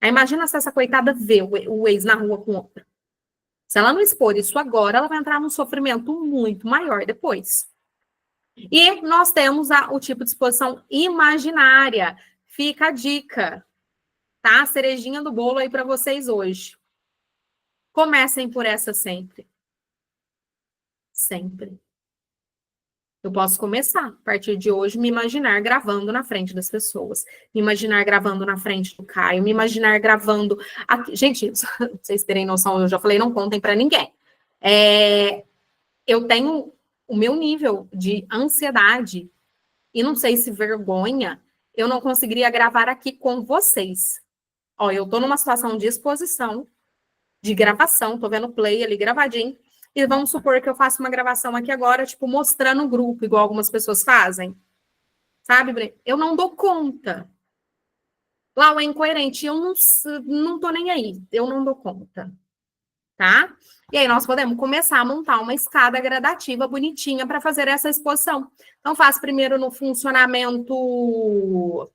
Aí imagina se essa coitada vê o ex na rua com outra. Se ela não expor isso agora, ela vai entrar num sofrimento muito maior depois. E nós temos o tipo de exposição imaginária. Fica a dica, tá? Cerejinha do bolo aí para vocês hoje. Comecem por essa sempre. Sempre. Eu posso começar, a partir de hoje, me imaginar gravando na frente das pessoas. Me imaginar gravando na frente do Caio. Me imaginar gravando... Aqui. Gente, pra vocês terem noção, eu já falei, não contem para ninguém. Eu tenho o meu nível de ansiedade e não sei se vergonha, eu não conseguiria gravar aqui com vocês. Ó, eu tô numa situação de exposição, de gravação, tô vendo play ali gravadinho. E vamos supor que eu faço uma gravação aqui agora, tipo, mostrando o grupo, igual algumas pessoas fazem. Sabe, Bre? Eu não dou conta. Lá, é incoerente. Eu não tô nem aí. Eu não dou conta. Tá? E aí nós podemos começar a montar uma escada gradativa bonitinha para fazer essa exposição. Então, faz primeiro no funcionamento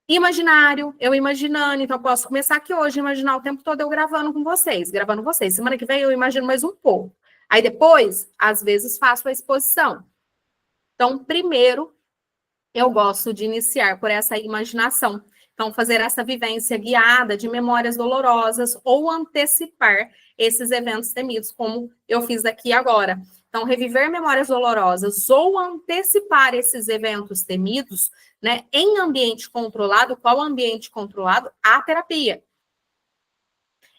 imaginário, eu imaginando, então eu posso começar aqui hoje, imaginar o tempo todo eu gravando vocês. Semana que vem eu imagino mais um pouco. Aí depois, às vezes, faço a exposição. Então, primeiro, eu gosto de iniciar por essa imaginação. Então, fazer essa vivência guiada de memórias dolorosas ou antecipar esses eventos temidos, como eu fiz aqui agora. Então, reviver memórias dolorosas ou antecipar esses eventos temidos, né, em ambiente controlado. Qual ambiente controlado? A terapia.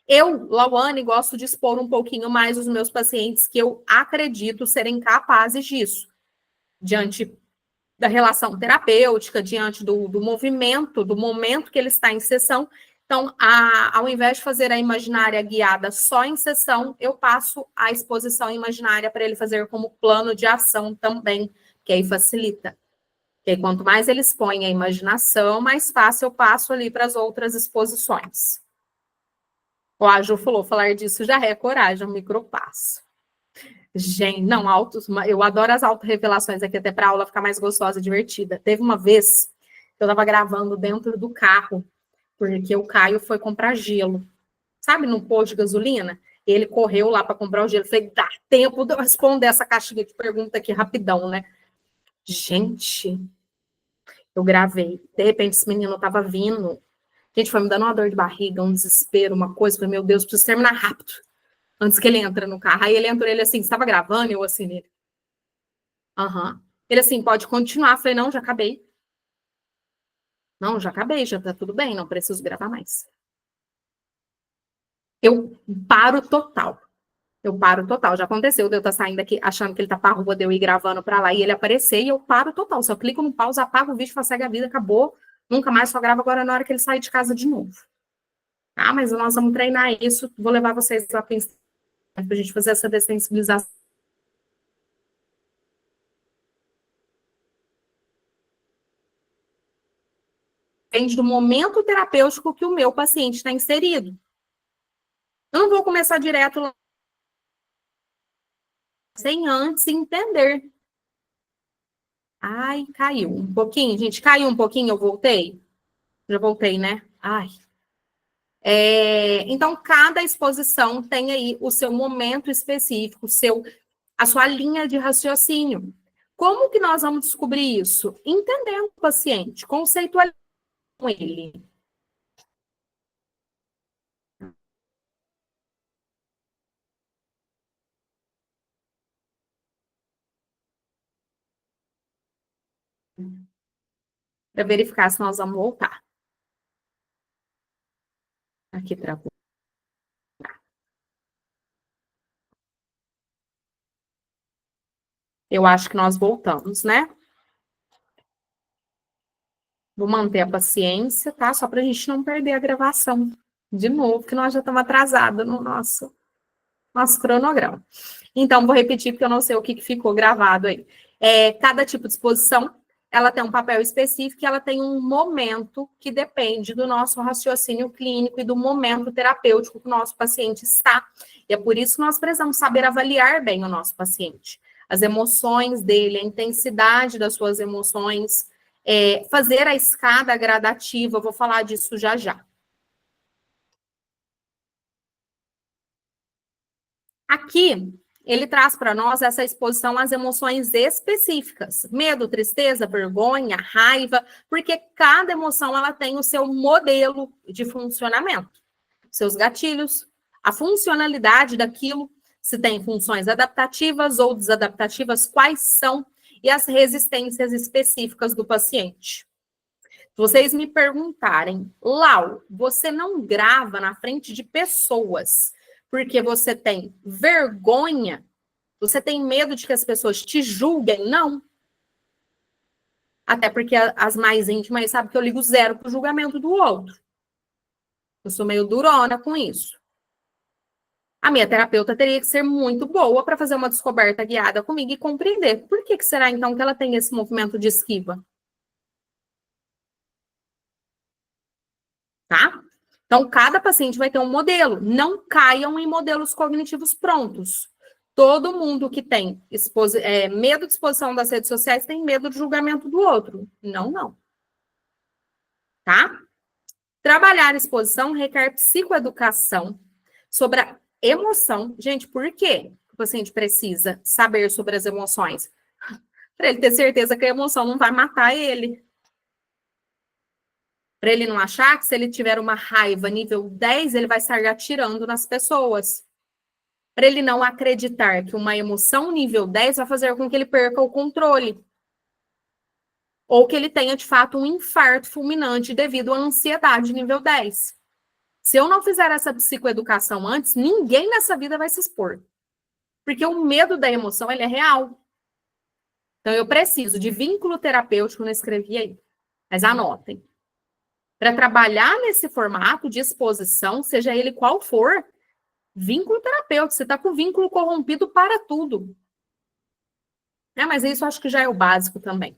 Eu, Lauane, gosto de expor um pouquinho mais os meus pacientes que eu acredito serem capazes disso, diante da relação terapêutica, diante do movimento, do momento que ele está em sessão. Então, ao invés de fazer a imaginária guiada só em sessão, eu passo a exposição imaginária para ele fazer como plano de ação também, que aí facilita. Porque aí, quanto mais ele expõe a imaginação, mais fácil eu passo ali para as outras exposições. A Ju falou, falar disso já é coragem, um micropasso. Gente, não, eu adoro as autorrevelações aqui, até para a aula ficar mais gostosa e divertida. Teve uma vez que eu estava gravando dentro do carro, porque o Caio foi comprar gelo. Sabe, num posto de gasolina? Ele correu lá para comprar o gelo. Falei, dá tempo de eu responder essa caixinha de pergunta aqui rapidão, né? Gente, eu gravei. De repente, esse menino tava vindo. Gente, foi me dando uma dor de barriga, um desespero, uma coisa. Falei, meu Deus, preciso terminar rápido. Antes que ele entre no carro. Aí ele entrou, ele assim, estava gravando? Eu assim, nele. Aham. Ele assim, pode continuar. Falei, não, já acabei. Não, já acabei, já tá tudo bem, não preciso gravar mais. Eu paro total. Eu paro total. Já aconteceu de eu estar saindo aqui achando que ele tá pra rua, de eu ir gravando pra lá e ele aparecer e eu paro total. Se eu clico no pause, apago o vídeo, segue a vida, acabou. Nunca mais, só gravo agora na hora que ele sair de casa de novo. Ah, mas nós vamos treinar isso. Vou levar vocês lá pra gente fazer essa dessensibilização. Depende do momento terapêutico que o meu paciente está inserido. Eu não vou começar direto lá sem antes entender. Ai, caiu um pouquinho, gente. Caiu um pouquinho, eu voltei? Já voltei, né? Ai. Então, cada exposição tem aí o seu momento específico, a sua linha de raciocínio. Como que nós vamos descobrir isso? Entendendo o paciente, conceitualizando ele. Para verificar se nós vamos voltar. Aqui travou. Eu acho que nós voltamos, né? Vou manter a paciência, tá? Só para a gente não perder a gravação de novo, que nós já estamos atrasados no nosso cronograma. Então, vou repetir, porque eu não sei o que ficou gravado aí. Cada tipo de exposição, ela tem um papel específico e ela tem um momento que depende do nosso raciocínio clínico e do momento terapêutico que o nosso paciente está. E é por isso que nós precisamos saber avaliar bem o nosso paciente. As emoções dele, a intensidade das suas emoções, fazer a escada gradativa, eu vou falar disso já já. Aqui, ele traz para nós essa exposição às emoções específicas. Medo, tristeza, vergonha, raiva, porque cada emoção ela tem o seu modelo de funcionamento, seus gatilhos, a funcionalidade daquilo, se tem funções adaptativas ou desadaptativas, quais são, e as resistências específicas do paciente. Se vocês me perguntarem, Lau, você não grava na frente de pessoas porque você tem vergonha? Você tem medo de que as pessoas te julguem? Não. Até porque as mais íntimas sabem que eu ligo zero para o julgamento do outro. Eu sou meio durona com isso. A minha terapeuta teria que ser muito boa para fazer uma descoberta guiada comigo e compreender. Por que será, então, que ela tem esse movimento de esquiva? Tá? Então, cada paciente vai ter um modelo. Não caiam em modelos cognitivos prontos. Todo mundo que tem medo de exposição das redes sociais tem medo de julgamento do outro. Não, não. Tá? Trabalhar exposição requer psicoeducação sobre a emoção. Gente, por quê o paciente precisa saber sobre as emoções? Para ele ter certeza que a emoção não vai matar ele. Para ele não achar que se ele tiver uma raiva nível 10, ele vai sair atirando nas pessoas. Para ele não acreditar que uma emoção nível 10 vai fazer com que ele perca o controle. Ou que ele tenha, de fato, um infarto fulminante devido à ansiedade nível 10. Se eu não fizer essa psicoeducação antes, ninguém nessa vida vai se expor. Porque o medo da emoção, ele é real. Então, eu preciso de vínculo terapêutico, não escrevi aí, mas anotem. Para trabalhar nesse formato de exposição, seja ele qual for, vínculo terapêutico, você está com vínculo corrompido para tudo. Mas isso eu acho que já é o básico também.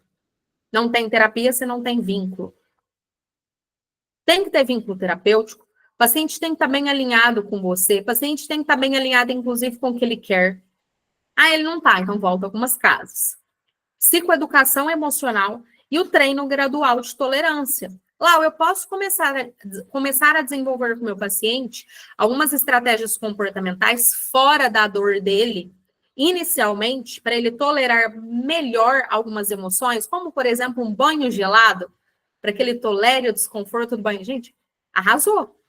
Não tem terapia se não tem vínculo. Tem que ter vínculo terapêutico. O paciente tem que estar bem alinhado com você. O paciente tem que estar bem alinhado, inclusive, com o que ele quer. Ele não está, então volta algumas casas. Psicoeducação emocional e o treino gradual de tolerância. Lau, eu posso começar a desenvolver com o meu paciente algumas estratégias comportamentais fora da dor dele, inicialmente, para ele tolerar melhor algumas emoções, como, por exemplo, um banho gelado, para que ele tolere o desconforto do banho. Gente, arrasou.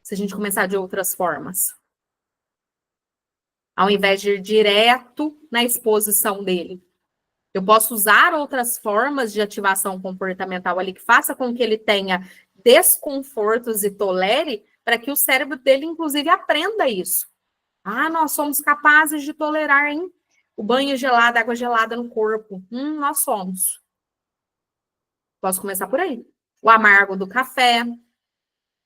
Se a gente começar de outras formas. Ao invés de ir direto na exposição dele. Eu posso usar outras formas de ativação comportamental ali que faça com que ele tenha desconfortos e tolere, para que o cérebro dele, inclusive, aprenda isso. Ah, nós somos capazes de tolerar, hein? O banho gelado, água gelada no corpo. Nós somos. Posso começar por aí. O amargo do café.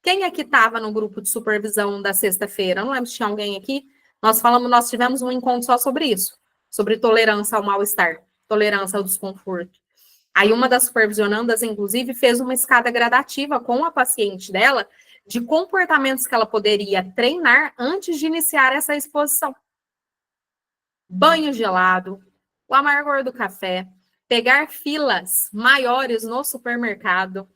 Quem aqui estava no grupo de supervisão da sexta-feira? Não lembro se tinha alguém aqui. Nós tivemos um encontro só sobre isso, sobre tolerância ao mal-estar, tolerância ao desconforto. Aí uma das supervisionandas, inclusive, fez uma escada gradativa com a paciente dela de comportamentos que ela poderia treinar antes de iniciar essa exposição. Banho gelado, o amargor do café, pegar filas maiores no supermercado,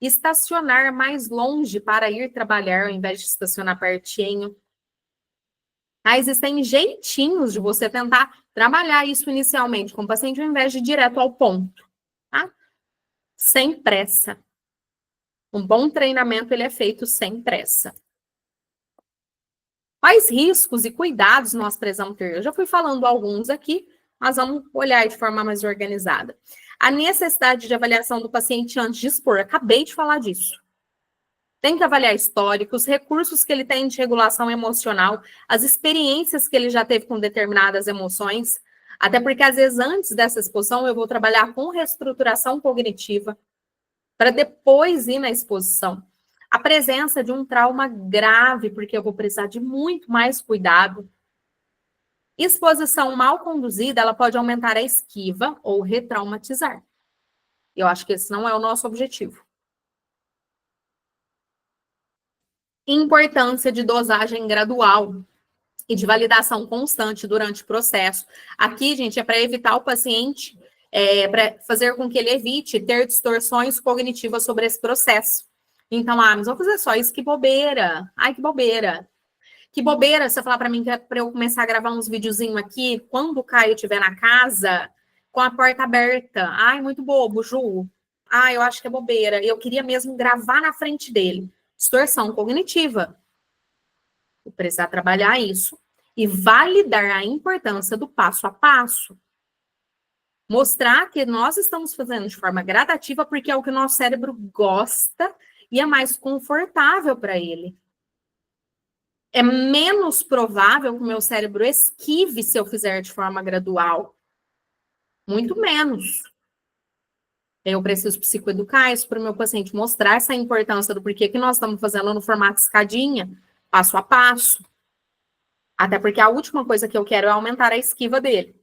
estacionar mais longe para ir trabalhar ao invés de estacionar pertinho. Existem jeitinhos de você tentar trabalhar isso inicialmente com o paciente ao invés de ir direto ao ponto, tá? Sem pressa. Um bom treinamento, ele é feito sem pressa. Quais riscos e cuidados nós precisamos ter? Eu já fui falando alguns aqui, mas vamos olhar de forma mais organizada. A necessidade de avaliação do paciente antes de expor. Acabei de falar disso. Tem que avaliar históricos, recursos que ele tem de regulação emocional, as experiências que ele já teve com determinadas emoções, até porque, às vezes, antes dessa exposição, eu vou trabalhar com reestruturação cognitiva, para depois ir na exposição. A presença de um trauma grave, porque eu vou precisar de muito mais cuidado. Exposição mal conduzida, ela pode aumentar a esquiva ou retraumatizar. Eu acho que esse não é o nosso objetivo. Importância de dosagem gradual e de validação constante durante o processo. Aqui, gente, é para evitar o paciente, para fazer com que ele evite ter distorções cognitivas sobre esse processo. Então, mas vou fazer só isso, que bobeira. Ai, que bobeira. Que bobeira você falar para mim que é para eu começar a gravar uns videozinhos aqui, quando o Caio estiver na casa, com a porta aberta. Ai, muito bobo, Ju. Ai, eu acho que é bobeira. Eu queria mesmo gravar na frente dele. Distorção cognitiva. Vou precisar trabalhar isso e validar a importância do passo a passo. Mostrar que nós estamos fazendo de forma gradativa porque é o que o nosso cérebro gosta e é mais confortável para ele. É menos provável que o meu cérebro esquive se eu fizer de forma gradual. Muito menos. Eu preciso psicoeducar isso para o meu paciente, mostrar essa importância do porquê que nós estamos fazendo no formato escadinha, passo a passo. Até porque a última coisa que eu quero é aumentar a esquiva dele.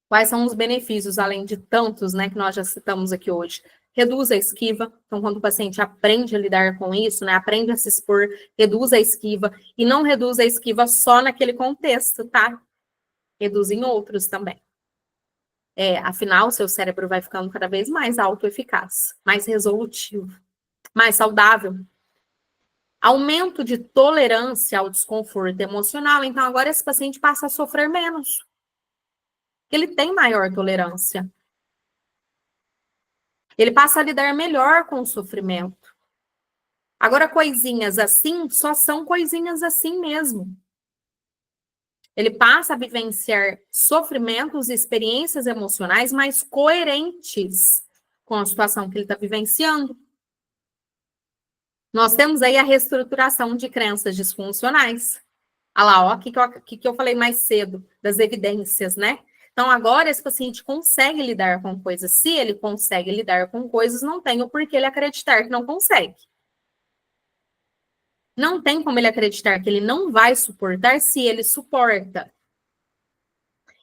Quais são os benefícios, além de tantos, né, que nós já citamos aqui hoje? Reduz a esquiva. Então, quando o paciente aprende a lidar com isso, né, aprende a se expor, reduz a esquiva. E não reduz a esquiva só naquele contexto, tá? Reduz em outros também. Afinal, o seu cérebro vai ficando cada vez mais autoeficaz, mais resolutivo, mais saudável. Aumento de tolerância ao desconforto emocional. Então, agora esse paciente passa a sofrer menos. Ele tem maior tolerância. Ele passa a lidar melhor com o sofrimento. Agora, coisinhas assim só são coisinhas assim mesmo. Ele passa a vivenciar sofrimentos e experiências emocionais mais coerentes com a situação que ele está vivenciando. Nós temos aí a reestruturação de crenças disfuncionais. Olha lá, ó, o que eu falei mais cedo, das evidências, né? Então, agora esse paciente consegue lidar com coisas. Se ele consegue lidar com coisas, não tem o porquê ele acreditar que não consegue. Não tem como ele acreditar que ele não vai suportar se ele suporta.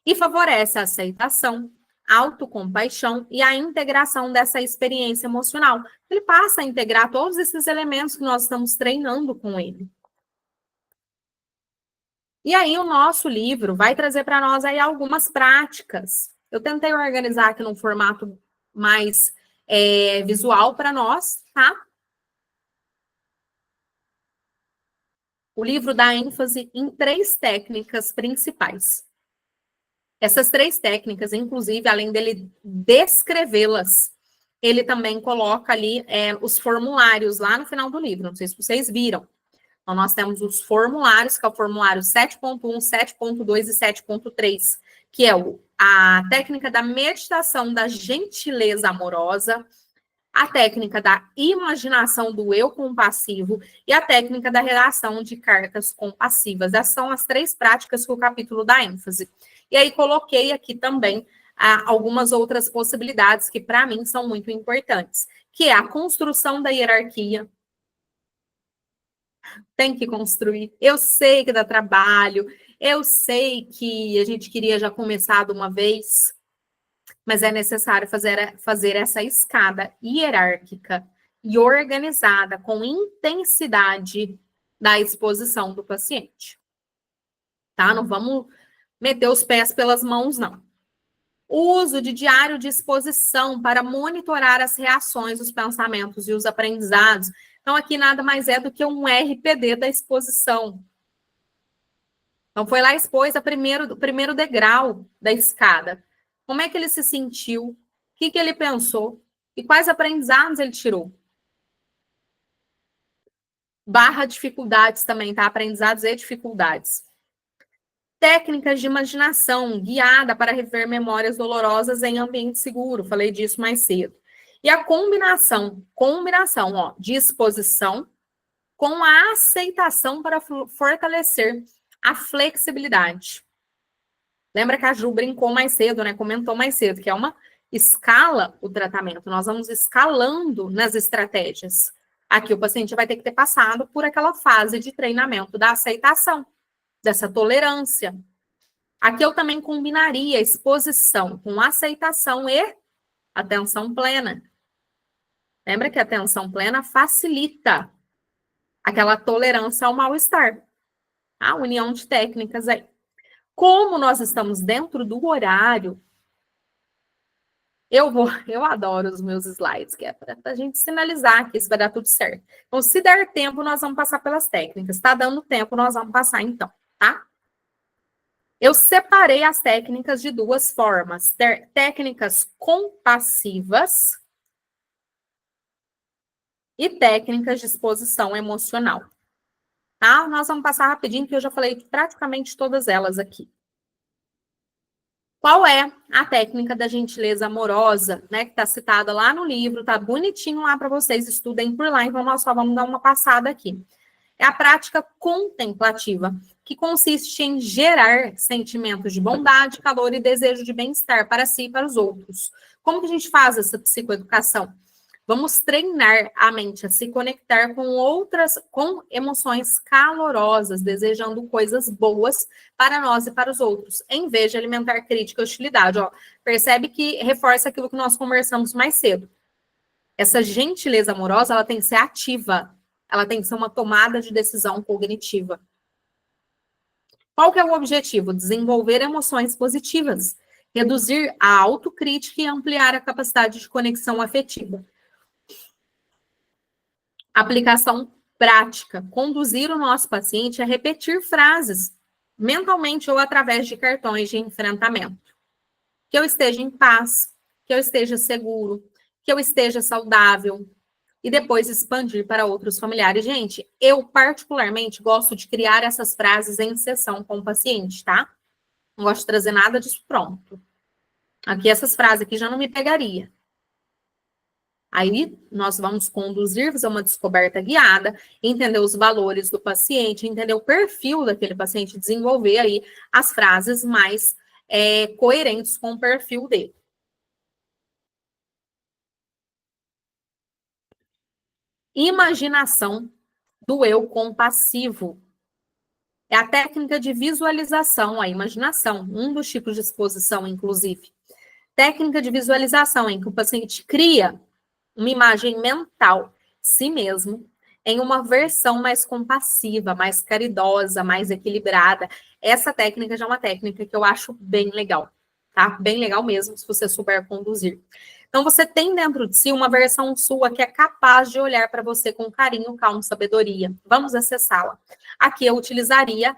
E favorece a aceitação, a autocompaixão e a integração dessa experiência emocional. Ele passa a integrar todos esses elementos que nós estamos treinando com ele. E aí o nosso livro vai trazer para nós aí algumas práticas. Eu tentei organizar aqui num formato mais visual para nós, tá? O livro dá ênfase em 3 técnicas principais. Essas 3 técnicas, inclusive, além dele descrevê-las, ele também coloca ali os formulários lá no final do livro. Não sei se vocês viram. Então, nós temos os formulários, que é o formulário 7.1, 7.2 e 7.3, que é a técnica da meditação da gentileza amorosa, a técnica da imaginação do eu compassivo e a técnica da redação de cartas compassivas. Essas são as 3 práticas que o capítulo dá ênfase. E aí coloquei aqui também algumas outras possibilidades que, para mim, são muito importantes, que é a construção da hierarquia. Tem que construir. Eu sei que dá trabalho, eu sei que a gente queria já começar de uma vez, mas é necessário fazer essa escada hierárquica e organizada com intensidade da exposição do paciente. Tá? Não vamos meter os pés pelas mãos, não. O uso de diário de exposição para monitorar as reações, os pensamentos e os aprendizados. Então, aqui nada mais é do que um RPD da exposição. Então, foi lá e expôs o primeiro degrau da escada. Como é que ele se sentiu? O que ele pensou? E quais aprendizados ele tirou? Barra dificuldades também, tá? Aprendizados e dificuldades. Técnicas de imaginação guiada para rever memórias dolorosas em ambiente seguro. Falei disso mais cedo. E a combinação, de exposição com a aceitação para fortalecer a flexibilidade. Lembra que a Ju brincou mais cedo, né? Comentou mais cedo, que é uma escala o tratamento. Nós vamos escalando nas estratégias. Aqui o paciente vai ter que ter passado por aquela fase de treinamento da aceitação, dessa tolerância. Aqui eu também combinaria exposição com aceitação e atenção plena. Lembra que a atenção plena facilita aquela tolerância ao mal-estar. A união de técnicas aí. Como nós estamos dentro do horário, eu adoro os meus slides, que é para a gente sinalizar que isso vai dar tudo certo. Então, se der tempo, nós vamos passar pelas técnicas. Está dando tempo, nós vamos passar então, tá? Eu separei as técnicas de 2 formas. Técnicas compassivas e técnicas de exposição emocional. Tá? Nós vamos passar rapidinho, que eu já falei praticamente todas elas aqui. Qual é a técnica da gentileza amorosa, né? Que está citada lá no livro, tá bonitinho lá para vocês, estudem por lá, então nós só vamos dar uma passada aqui. É a prática contemplativa, que consiste em gerar sentimentos de bondade, calor e desejo de bem-estar para si e para os outros. Como que a gente faz essa psicoeducação? Vamos treinar a mente a se conectar com emoções calorosas, desejando coisas boas para nós e para os outros, em vez de alimentar crítica e hostilidade. Ó, percebe que reforça aquilo que nós conversamos mais cedo. Essa gentileza amorosa, ela tem que ser ativa, ela tem que ser uma tomada de decisão cognitiva. Qual que é o objetivo? Desenvolver emoções positivas, reduzir a autocrítica e ampliar a capacidade de conexão afetiva. Aplicação prática. Conduzir o nosso paciente a repetir frases, mentalmente ou através de cartões de enfrentamento. Que eu esteja em paz, que eu esteja seguro, que eu esteja saudável. E depois expandir para outros familiares. Gente, eu particularmente gosto de criar essas frases em sessão com o paciente, tá? Não gosto de trazer nada disso pronto. Aqui, essas frases aqui já não me pegaria. Aí, nós vamos conduzir, fazer uma descoberta guiada, entender os valores do paciente, entender o perfil daquele paciente, desenvolver aí as frases mais coerentes com o perfil dele. Imaginação do eu compassivo. É a técnica de visualização, a imaginação, um dos tipos de exposição, inclusive. Técnica de visualização, em que o paciente cria uma imagem mental, si mesmo, em uma versão mais compassiva, mais caridosa, mais equilibrada. Essa técnica já é uma técnica que eu acho bem legal, tá? Bem legal mesmo, se você souber conduzir. Então, você tem dentro de si uma versão sua que é capaz de olhar para você com carinho, calma, sabedoria. Vamos acessá-la. Aqui eu utilizaria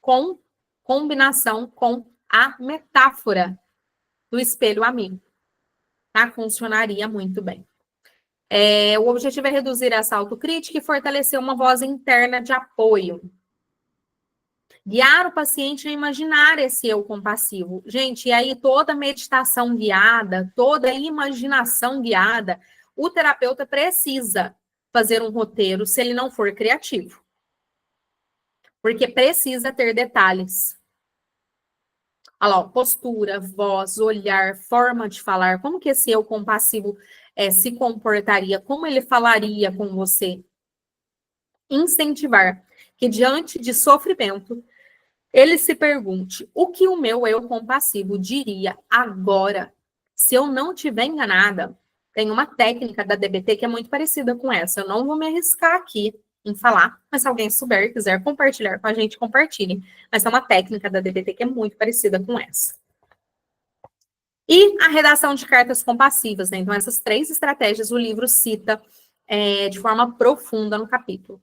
com combinação com a metáfora do espelho amigo. Tá? Funcionaria muito bem. O objetivo é reduzir essa autocrítica e fortalecer uma voz interna de apoio. Guiar o paciente a imaginar esse eu compassivo. Gente, e aí toda meditação guiada, toda imaginação guiada, o terapeuta precisa fazer um roteiro se ele não for criativo. Porque precisa ter detalhes. Olha lá, postura, voz, olhar, forma de falar. Como que esse eu compassivo se comportaria? Como ele falaria com você? Incentivar que diante de sofrimento, ele se pergunte, o que o meu eu compassivo diria agora? Se eu não tiver enganada, tem uma técnica da DBT que é muito parecida com essa. Eu não vou me arriscar aqui em falar, mas se alguém souber e quiser compartilhar com a gente, compartilhe. Mas é uma técnica da DBT que é muito parecida com essa. E a redação de cartas compassivas, né? Então, essas 3 estratégias o livro cita de forma profunda no capítulo.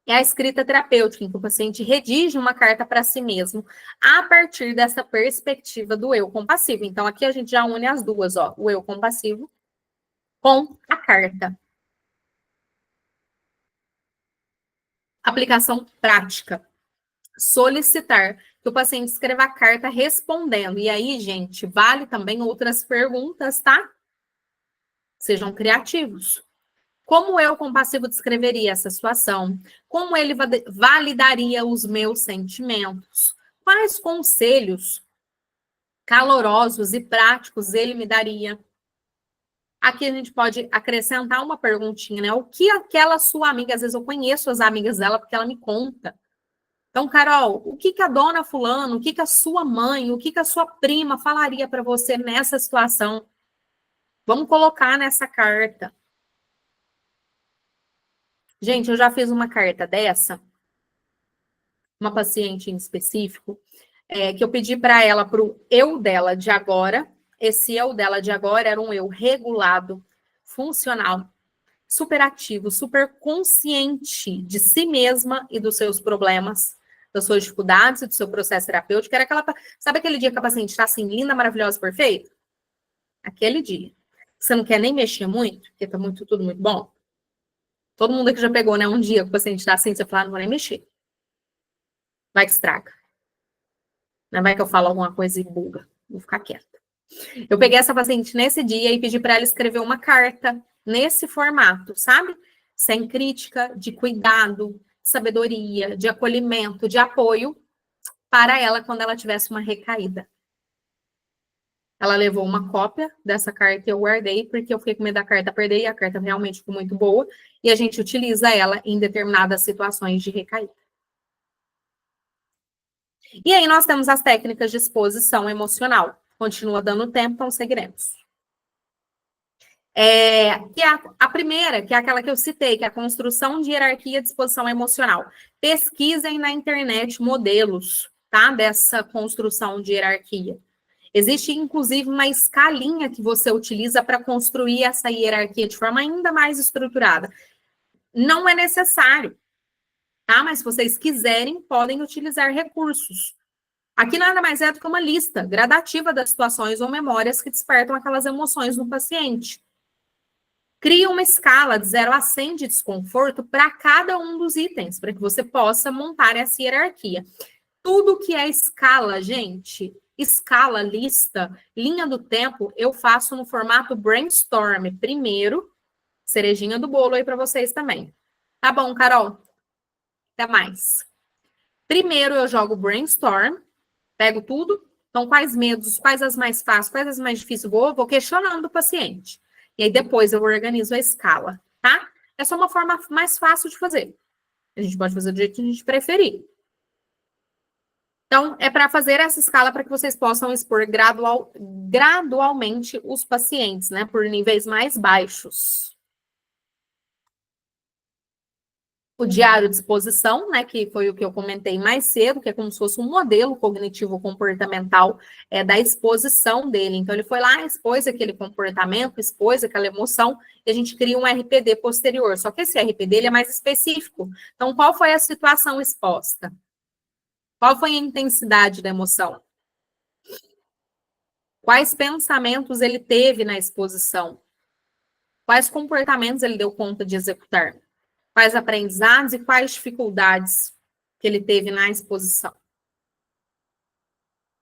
É a escrita terapêutica, em que o paciente redige uma carta para si mesmo a partir dessa perspectiva do eu compassivo. Então, aqui a gente já une as duas, ó, o eu compassivo com a carta. Aplicação prática. Solicitar que o paciente escreva a carta respondendo. E aí, gente, vale também outras perguntas, tá? Sejam criativos. Como eu compassivo descreveria essa situação? Como ele validaria os meus sentimentos? Quais conselhos calorosos e práticos ele me daria? Aqui a gente pode acrescentar uma perguntinha, né? O que aquela sua amiga, às vezes eu conheço as amigas dela porque ela me conta. Então, Carol, o que a dona fulano, o que a sua mãe, o que a sua prima falaria para você nessa situação? Vamos colocar nessa carta. Gente, eu já fiz uma carta dessa, uma paciente em específico, que eu pedi para ela, para o eu dela de agora. Esse eu dela de agora era um eu regulado, funcional, super ativo, super consciente de si mesma e dos seus problemas, das suas dificuldades e do seu processo terapêutico. Era aquela, sabe aquele dia que a paciente está assim, linda, maravilhosa, perfeita? Aquele dia. Você não quer nem mexer muito, porque tá tudo muito bom. Todo mundo aqui já pegou, né? Um dia que o paciente está assim, você fala, não vou nem mexer. Vai que estraga. Não vai que eu falo alguma coisa e buga. Vou ficar quieta. Eu peguei essa paciente nesse dia e pedi para ela escrever uma carta nesse formato, sabe? Sem crítica, de cuidado, sabedoria, de acolhimento, de apoio para ela quando ela tivesse uma recaída. Ela levou uma cópia dessa carta e eu guardei, porque eu fiquei com medo da carta perder, e a carta realmente ficou muito boa, e a gente utiliza ela em determinadas situações de recaída. E aí nós temos as técnicas de exposição emocional. Continua dando tempo, então seguiremos. Que é a primeira, que é aquela que eu citei, que é a construção de hierarquia de exposição emocional. Pesquisem na internet modelos, tá? Dessa construção de hierarquia. Existe, inclusive, uma escalinha que você utiliza para construir essa hierarquia de forma ainda mais estruturada. Não é necessário, tá? Mas se vocês quiserem, podem utilizar recursos. Aqui nada mais é do que uma lista gradativa das situações ou memórias que despertam aquelas emoções no paciente. Cria uma escala de 0 a 100 de desconforto para cada um dos itens, para que você possa montar essa hierarquia. Tudo que é escala, gente, escala, lista, linha do tempo, eu faço no formato brainstorm. Primeiro, cerejinha do bolo aí para vocês também. Tá bom, Carol? Até mais. Primeiro eu jogo brainstorm, pego tudo. Então, quais medos, quais as mais fáceis, quais as mais difíceis, vou questionando o paciente. E aí depois eu organizo a escala, tá? Essa é uma forma mais fácil de fazer. A gente pode fazer do jeito que a gente preferir. Então, é para fazer essa escala para que vocês possam expor gradualmente os pacientes, né? Por níveis mais baixos. o diário de exposição, né, que foi o que eu comentei mais cedo, que é como se fosse um modelo cognitivo-comportamental da exposição dele. Então, ele foi lá, expôs aquele comportamento, expôs aquela emoção, e a gente cria um RPD posterior. Só que esse RPD ele é mais específico. Então, qual foi a situação exposta? Qual foi a intensidade da emoção? Quais pensamentos ele teve na exposição? Quais comportamentos ele deu conta de executar? Quais aprendizados e quais dificuldades que ele teve na exposição?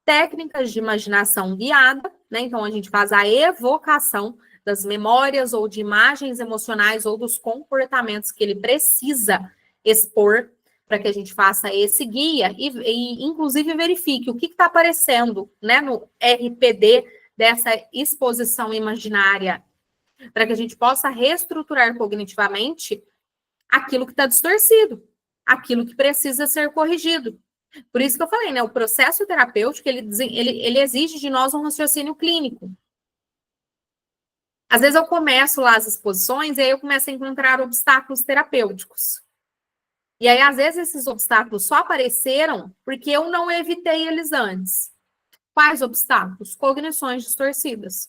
Técnicas de imaginação guiada, né? Então, a gente faz a evocação das memórias ou de imagens emocionais ou dos comportamentos que ele precisa expor para que a gente faça esse guia e inclusive, verifique o que está aparecendo, né, no RPD dessa exposição imaginária, para que a gente possa reestruturar cognitivamente aquilo que está distorcido, aquilo que precisa ser corrigido. Por isso que eu falei, né? O processo terapêutico, ele exige de nós um raciocínio clínico. Às vezes eu começo lá as exposições e aí eu começo a encontrar obstáculos terapêuticos. E aí, às vezes, esses obstáculos só apareceram porque eu não evitei eles antes. Quais obstáculos? Cognições distorcidas.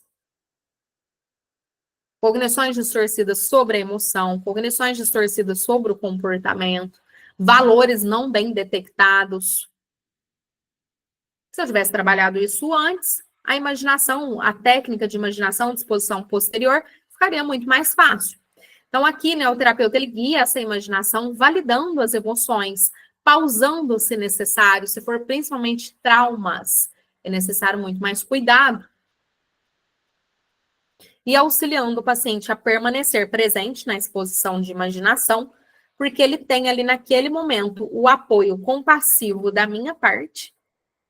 Cognições distorcidas sobre a emoção, cognições distorcidas sobre o comportamento, valores não bem detectados. Se eu tivesse trabalhado isso antes, a imaginação, a técnica de imaginação, disposição posterior, ficaria muito mais fácil. Então, aqui, né, o terapeuta ele guia essa imaginação, validando as emoções, pausando se necessário, se for principalmente traumas, é necessário muito mais cuidado. E auxiliando o paciente a permanecer presente na exposição de imaginação, porque ele tem ali naquele momento o apoio compassivo da minha parte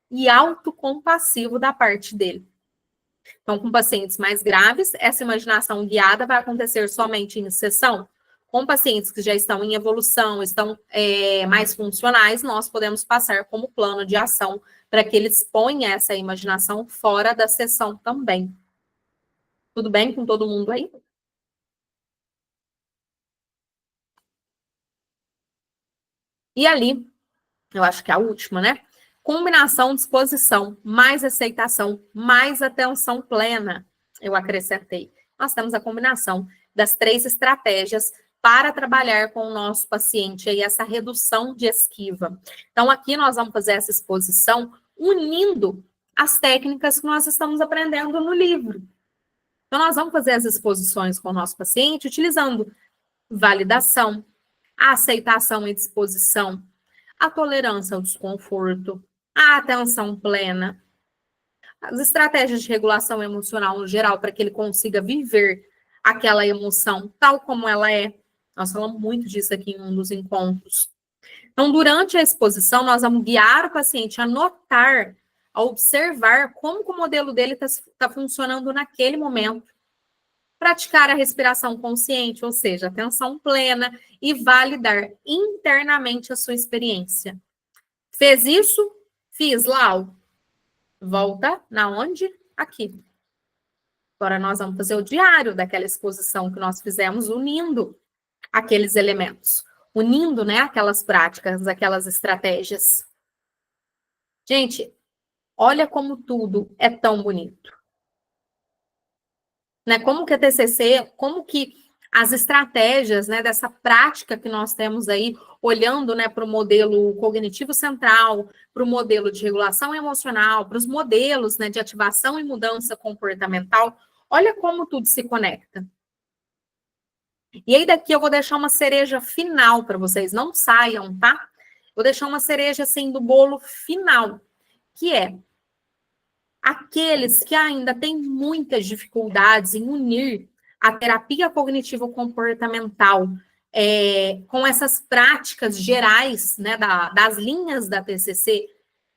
e autocompassivo da parte dele. Então, com pacientes mais graves, essa imaginação guiada vai acontecer somente em sessão. Com pacientes que já estão em evolução, estão mais funcionais, nós podemos passar como plano de ação para que eles ponham essa imaginação fora da sessão também. Tudo bem com todo mundo aí? E ali, eu acho que é a última, né? Combinação, disposição, mais aceitação, mais atenção plena. Eu acrescentei. Nós temos a combinação das 3 estratégias para trabalhar com o nosso paciente aí essa redução de esquiva. Então, aqui nós vamos fazer essa exposição unindo as técnicas que nós estamos aprendendo no livro. Então, nós vamos fazer as exposições com o nosso paciente utilizando validação, a aceitação e disposição, a tolerância ao desconforto, a atenção plena, as estratégias de regulação emocional no geral, para que ele consiga viver aquela emoção tal como ela é. Nós falamos muito disso aqui em um dos encontros. Então, durante a exposição, nós vamos guiar o paciente a notar, a observar como que o modelo dele está funcionando naquele momento. Praticar a respiração consciente, ou seja, atenção plena, e validar internamente a sua experiência. Fez isso? Fiz, Lau. Volta na onde? Aqui. Agora nós vamos fazer o diário daquela exposição que nós fizemos, unindo aqueles elementos. Unindo, né, aquelas práticas, aquelas estratégias. Gente, olha como tudo é tão bonito. Né? Como que a TCC, como que as estratégias, né, dessa prática que nós temos aí, olhando, né, para o modelo cognitivo central, para o modelo de regulação emocional, para os modelos, né, de ativação e mudança comportamental, olha como tudo se conecta. E aí daqui eu vou deixar uma cereja final para vocês, não saiam, tá? Vou deixar uma cereja assim do bolo final, que é aqueles que ainda têm muitas dificuldades em unir a terapia cognitivo-comportamental com essas práticas gerais, né, das linhas da TCC,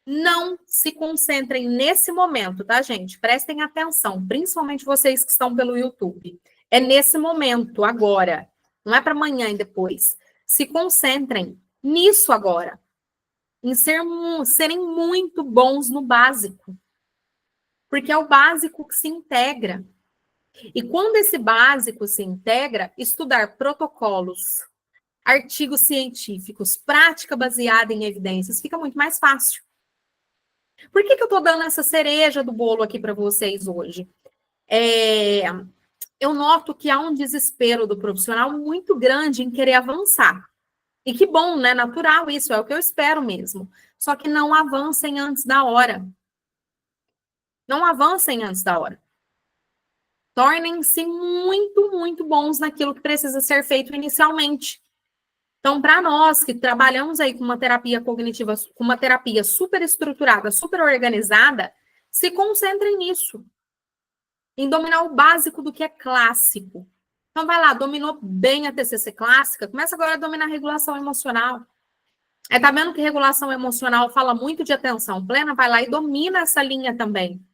não se concentrem nesse momento, tá, gente? Prestem atenção, principalmente vocês que estão pelo YouTube. É nesse momento, agora. Não é para amanhã e depois. Se concentrem nisso agora. Em serem muito bons no básico. Porque é o básico que se integra. E quando esse básico se integra, estudar protocolos, artigos científicos, prática baseada em evidências, fica muito mais fácil. Por que eu estou dando essa cereja do bolo aqui para vocês hoje? Eu noto que há um desespero do profissional muito grande em querer avançar. E que bom, né? Natural isso, é o que eu espero mesmo. Só que não avancem antes da hora. Não avancem antes da hora. Tornem-se muito, muito bons naquilo que precisa ser feito inicialmente. Então, para nós que trabalhamos aí com uma terapia cognitiva, com uma terapia super estruturada, super organizada, se concentrem nisso. Em dominar o básico do que é clássico. Então, vai lá, dominou bem a TCC clássica, começa agora a dominar a regulação emocional. Tá vendo que regulação emocional fala muito de atenção plena? Vai lá e domina essa linha também.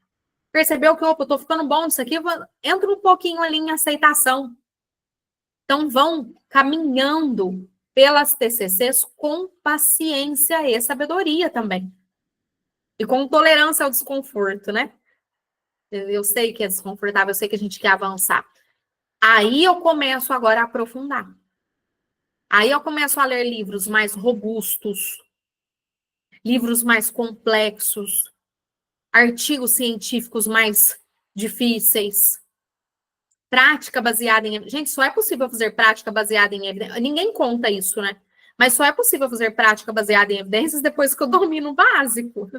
Percebeu que, opa, eu tô ficando bom nisso aqui, entra um pouquinho ali em aceitação. Então, vão caminhando pelas TCCs com paciência e sabedoria também. E com tolerância ao desconforto, né? Eu sei que é desconfortável, eu sei que a gente quer avançar. Aí eu começo agora a aprofundar. Aí eu começo a ler livros mais robustos, livros mais complexos, artigos científicos mais difíceis, prática baseada em... Gente, só é possível fazer prática baseada em evidências. Ninguém conta isso, né? Mas só é possível fazer prática baseada em evidências depois que eu domino o básico.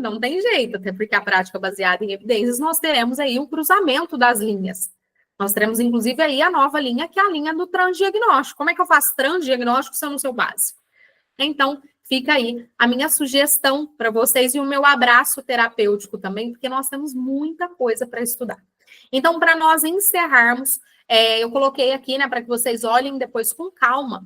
Não tem jeito, até porque a prática baseada em evidências, nós teremos aí um cruzamento das linhas. Nós teremos, inclusive, aí a nova linha, que é a linha do transdiagnóstico. Como é que eu faço transdiagnóstico se eu não sei o básico? Então, fica aí a minha sugestão para vocês e o meu abraço terapêutico também, porque nós temos muita coisa para estudar. Então, para nós encerrarmos, eu coloquei aqui, né, para que vocês olhem depois com calma,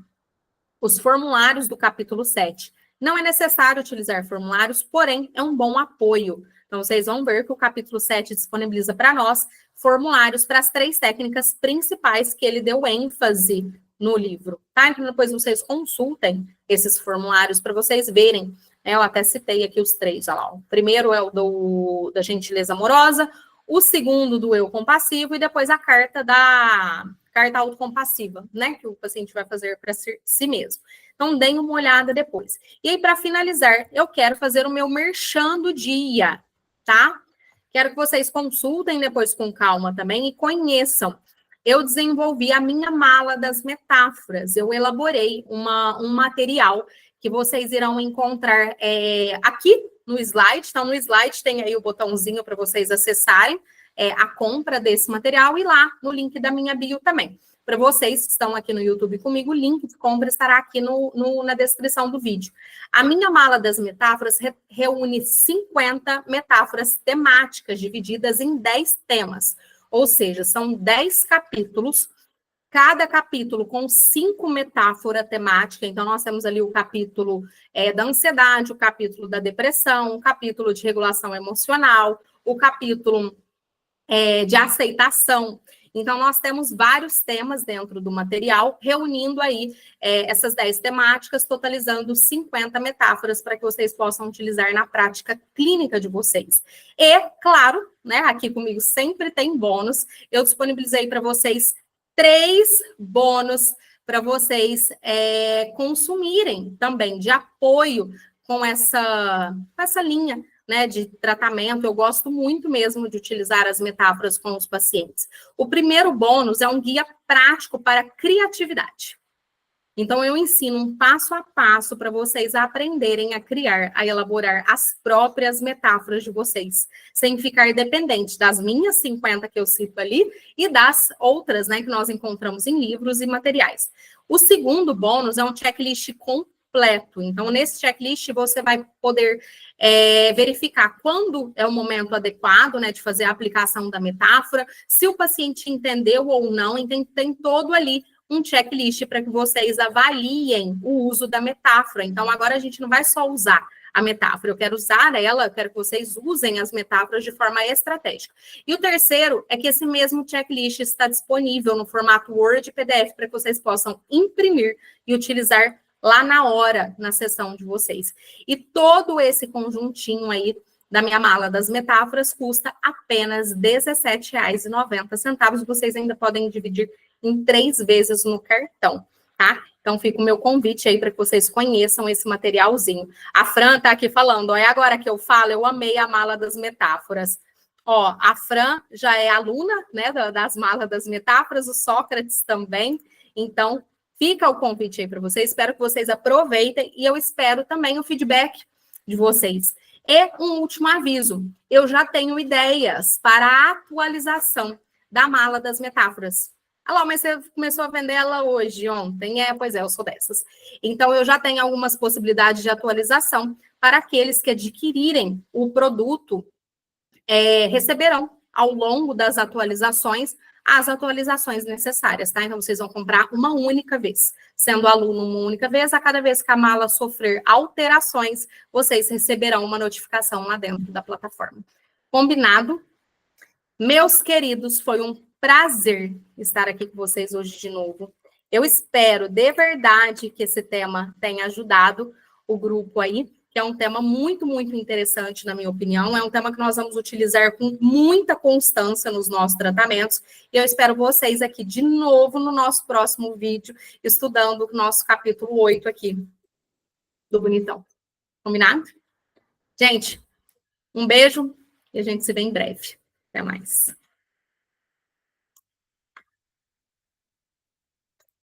os formulários do capítulo 7. Não é necessário utilizar formulários, porém, é um bom apoio. Então, vocês vão ver que o capítulo 7 disponibiliza para nós formulários para as 3 técnicas principais que ele deu ênfase no livro, tá? Então, depois vocês consultem esses formulários para vocês verem. Eu até citei aqui os 3, olha lá. O primeiro é o da gentileza amorosa, o segundo do eu compassivo e depois a carta autocompassiva, né? Que o paciente vai fazer para si mesmo. Então, deem uma olhada depois. E aí, para finalizar, eu quero fazer o meu merchan do dia, tá? Quero que vocês consultem depois com calma também e conheçam. Eu desenvolvi a minha mala das metáforas. Eu elaborei um material que vocês irão encontrar aqui no slide. Então, no slide tem aí o botãozinho para vocês acessarem a compra desse material e lá no link da minha bio também. Para vocês que estão aqui no YouTube comigo, o link de compra estará aqui na descrição do vídeo. A minha mala das metáforas reúne 50 metáforas temáticas divididas em 10 temas. Ou seja, são 10 capítulos, cada capítulo com 5 metáforas temáticas. Então, nós temos ali o capítulo da ansiedade, o capítulo da depressão, o capítulo de regulação emocional, o capítulo de aceitação. Então, nós temos vários temas dentro do material, reunindo aí essas 10 temáticas, totalizando 50 metáforas para que vocês possam utilizar na prática clínica de vocês. E, claro, né, aqui comigo sempre tem bônus. Eu disponibilizei para vocês 3 bônus para vocês consumirem também, de apoio com essa linha, né, de tratamento. Eu gosto muito mesmo de utilizar as metáforas com os pacientes. O primeiro bônus é um guia prático para criatividade. Então, eu ensino um passo a passo para vocês aprenderem a criar, a elaborar as próprias metáforas de vocês, sem ficar dependente das minhas 50 que eu cito ali e das outras, né, que nós encontramos em livros e materiais. O segundo bônus é um checklist completo. Então, nesse checklist, você vai poder verificar quando é o momento adequado, né, de fazer a aplicação da metáfora, se o paciente entendeu ou não, e tem todo ali um checklist para que vocês avaliem o uso da metáfora. Então, agora a gente não vai só usar a metáfora, eu quero usar ela, eu quero que vocês usem as metáforas de forma estratégica. E o terceiro é que esse mesmo checklist está disponível no formato Word e PDF para que vocês possam imprimir e utilizar lá na hora, na sessão de vocês. E todo esse conjuntinho aí da minha mala das metáforas custa apenas R$17,90. Vocês ainda podem dividir em 3 vezes no cartão. tá? Então, fica o meu convite aí para que vocês conheçam esse materialzinho. A Fran está aqui falando, ó, é agora que eu falo, eu amei a mala das metáforas. Ó, a Fran já é aluna, né, das malas das metáforas, o Sócrates também. Então, fica o convite aí para vocês. Espero que vocês aproveitem e eu espero também o feedback de vocês. E um último aviso, eu já tenho ideias para a atualização da mala das metáforas. Ah, mas você começou a vender ela hoje, ontem? Pois é, eu sou dessas. Então, eu já tenho algumas possibilidades de atualização para aqueles que adquirirem o produto, receberão ao longo das atualizações as atualizações necessárias, tá? Então, vocês vão comprar uma única vez. Sendo aluno uma única vez, a cada vez que a mala sofrer alterações, vocês receberão uma notificação lá dentro da plataforma. Combinado? Meus queridos, foi um prazer estar aqui com vocês hoje de novo. Eu espero de verdade que esse tema tenha ajudado o grupo aí, que é um tema muito, muito interessante, na minha opinião. É um tema que nós vamos utilizar com muita constância nos nossos tratamentos. E eu espero vocês aqui de novo no nosso próximo vídeo, estudando o nosso capítulo 8 aqui do Bonitão. Combinado? Gente, um beijo e a gente se vê em breve. Até mais.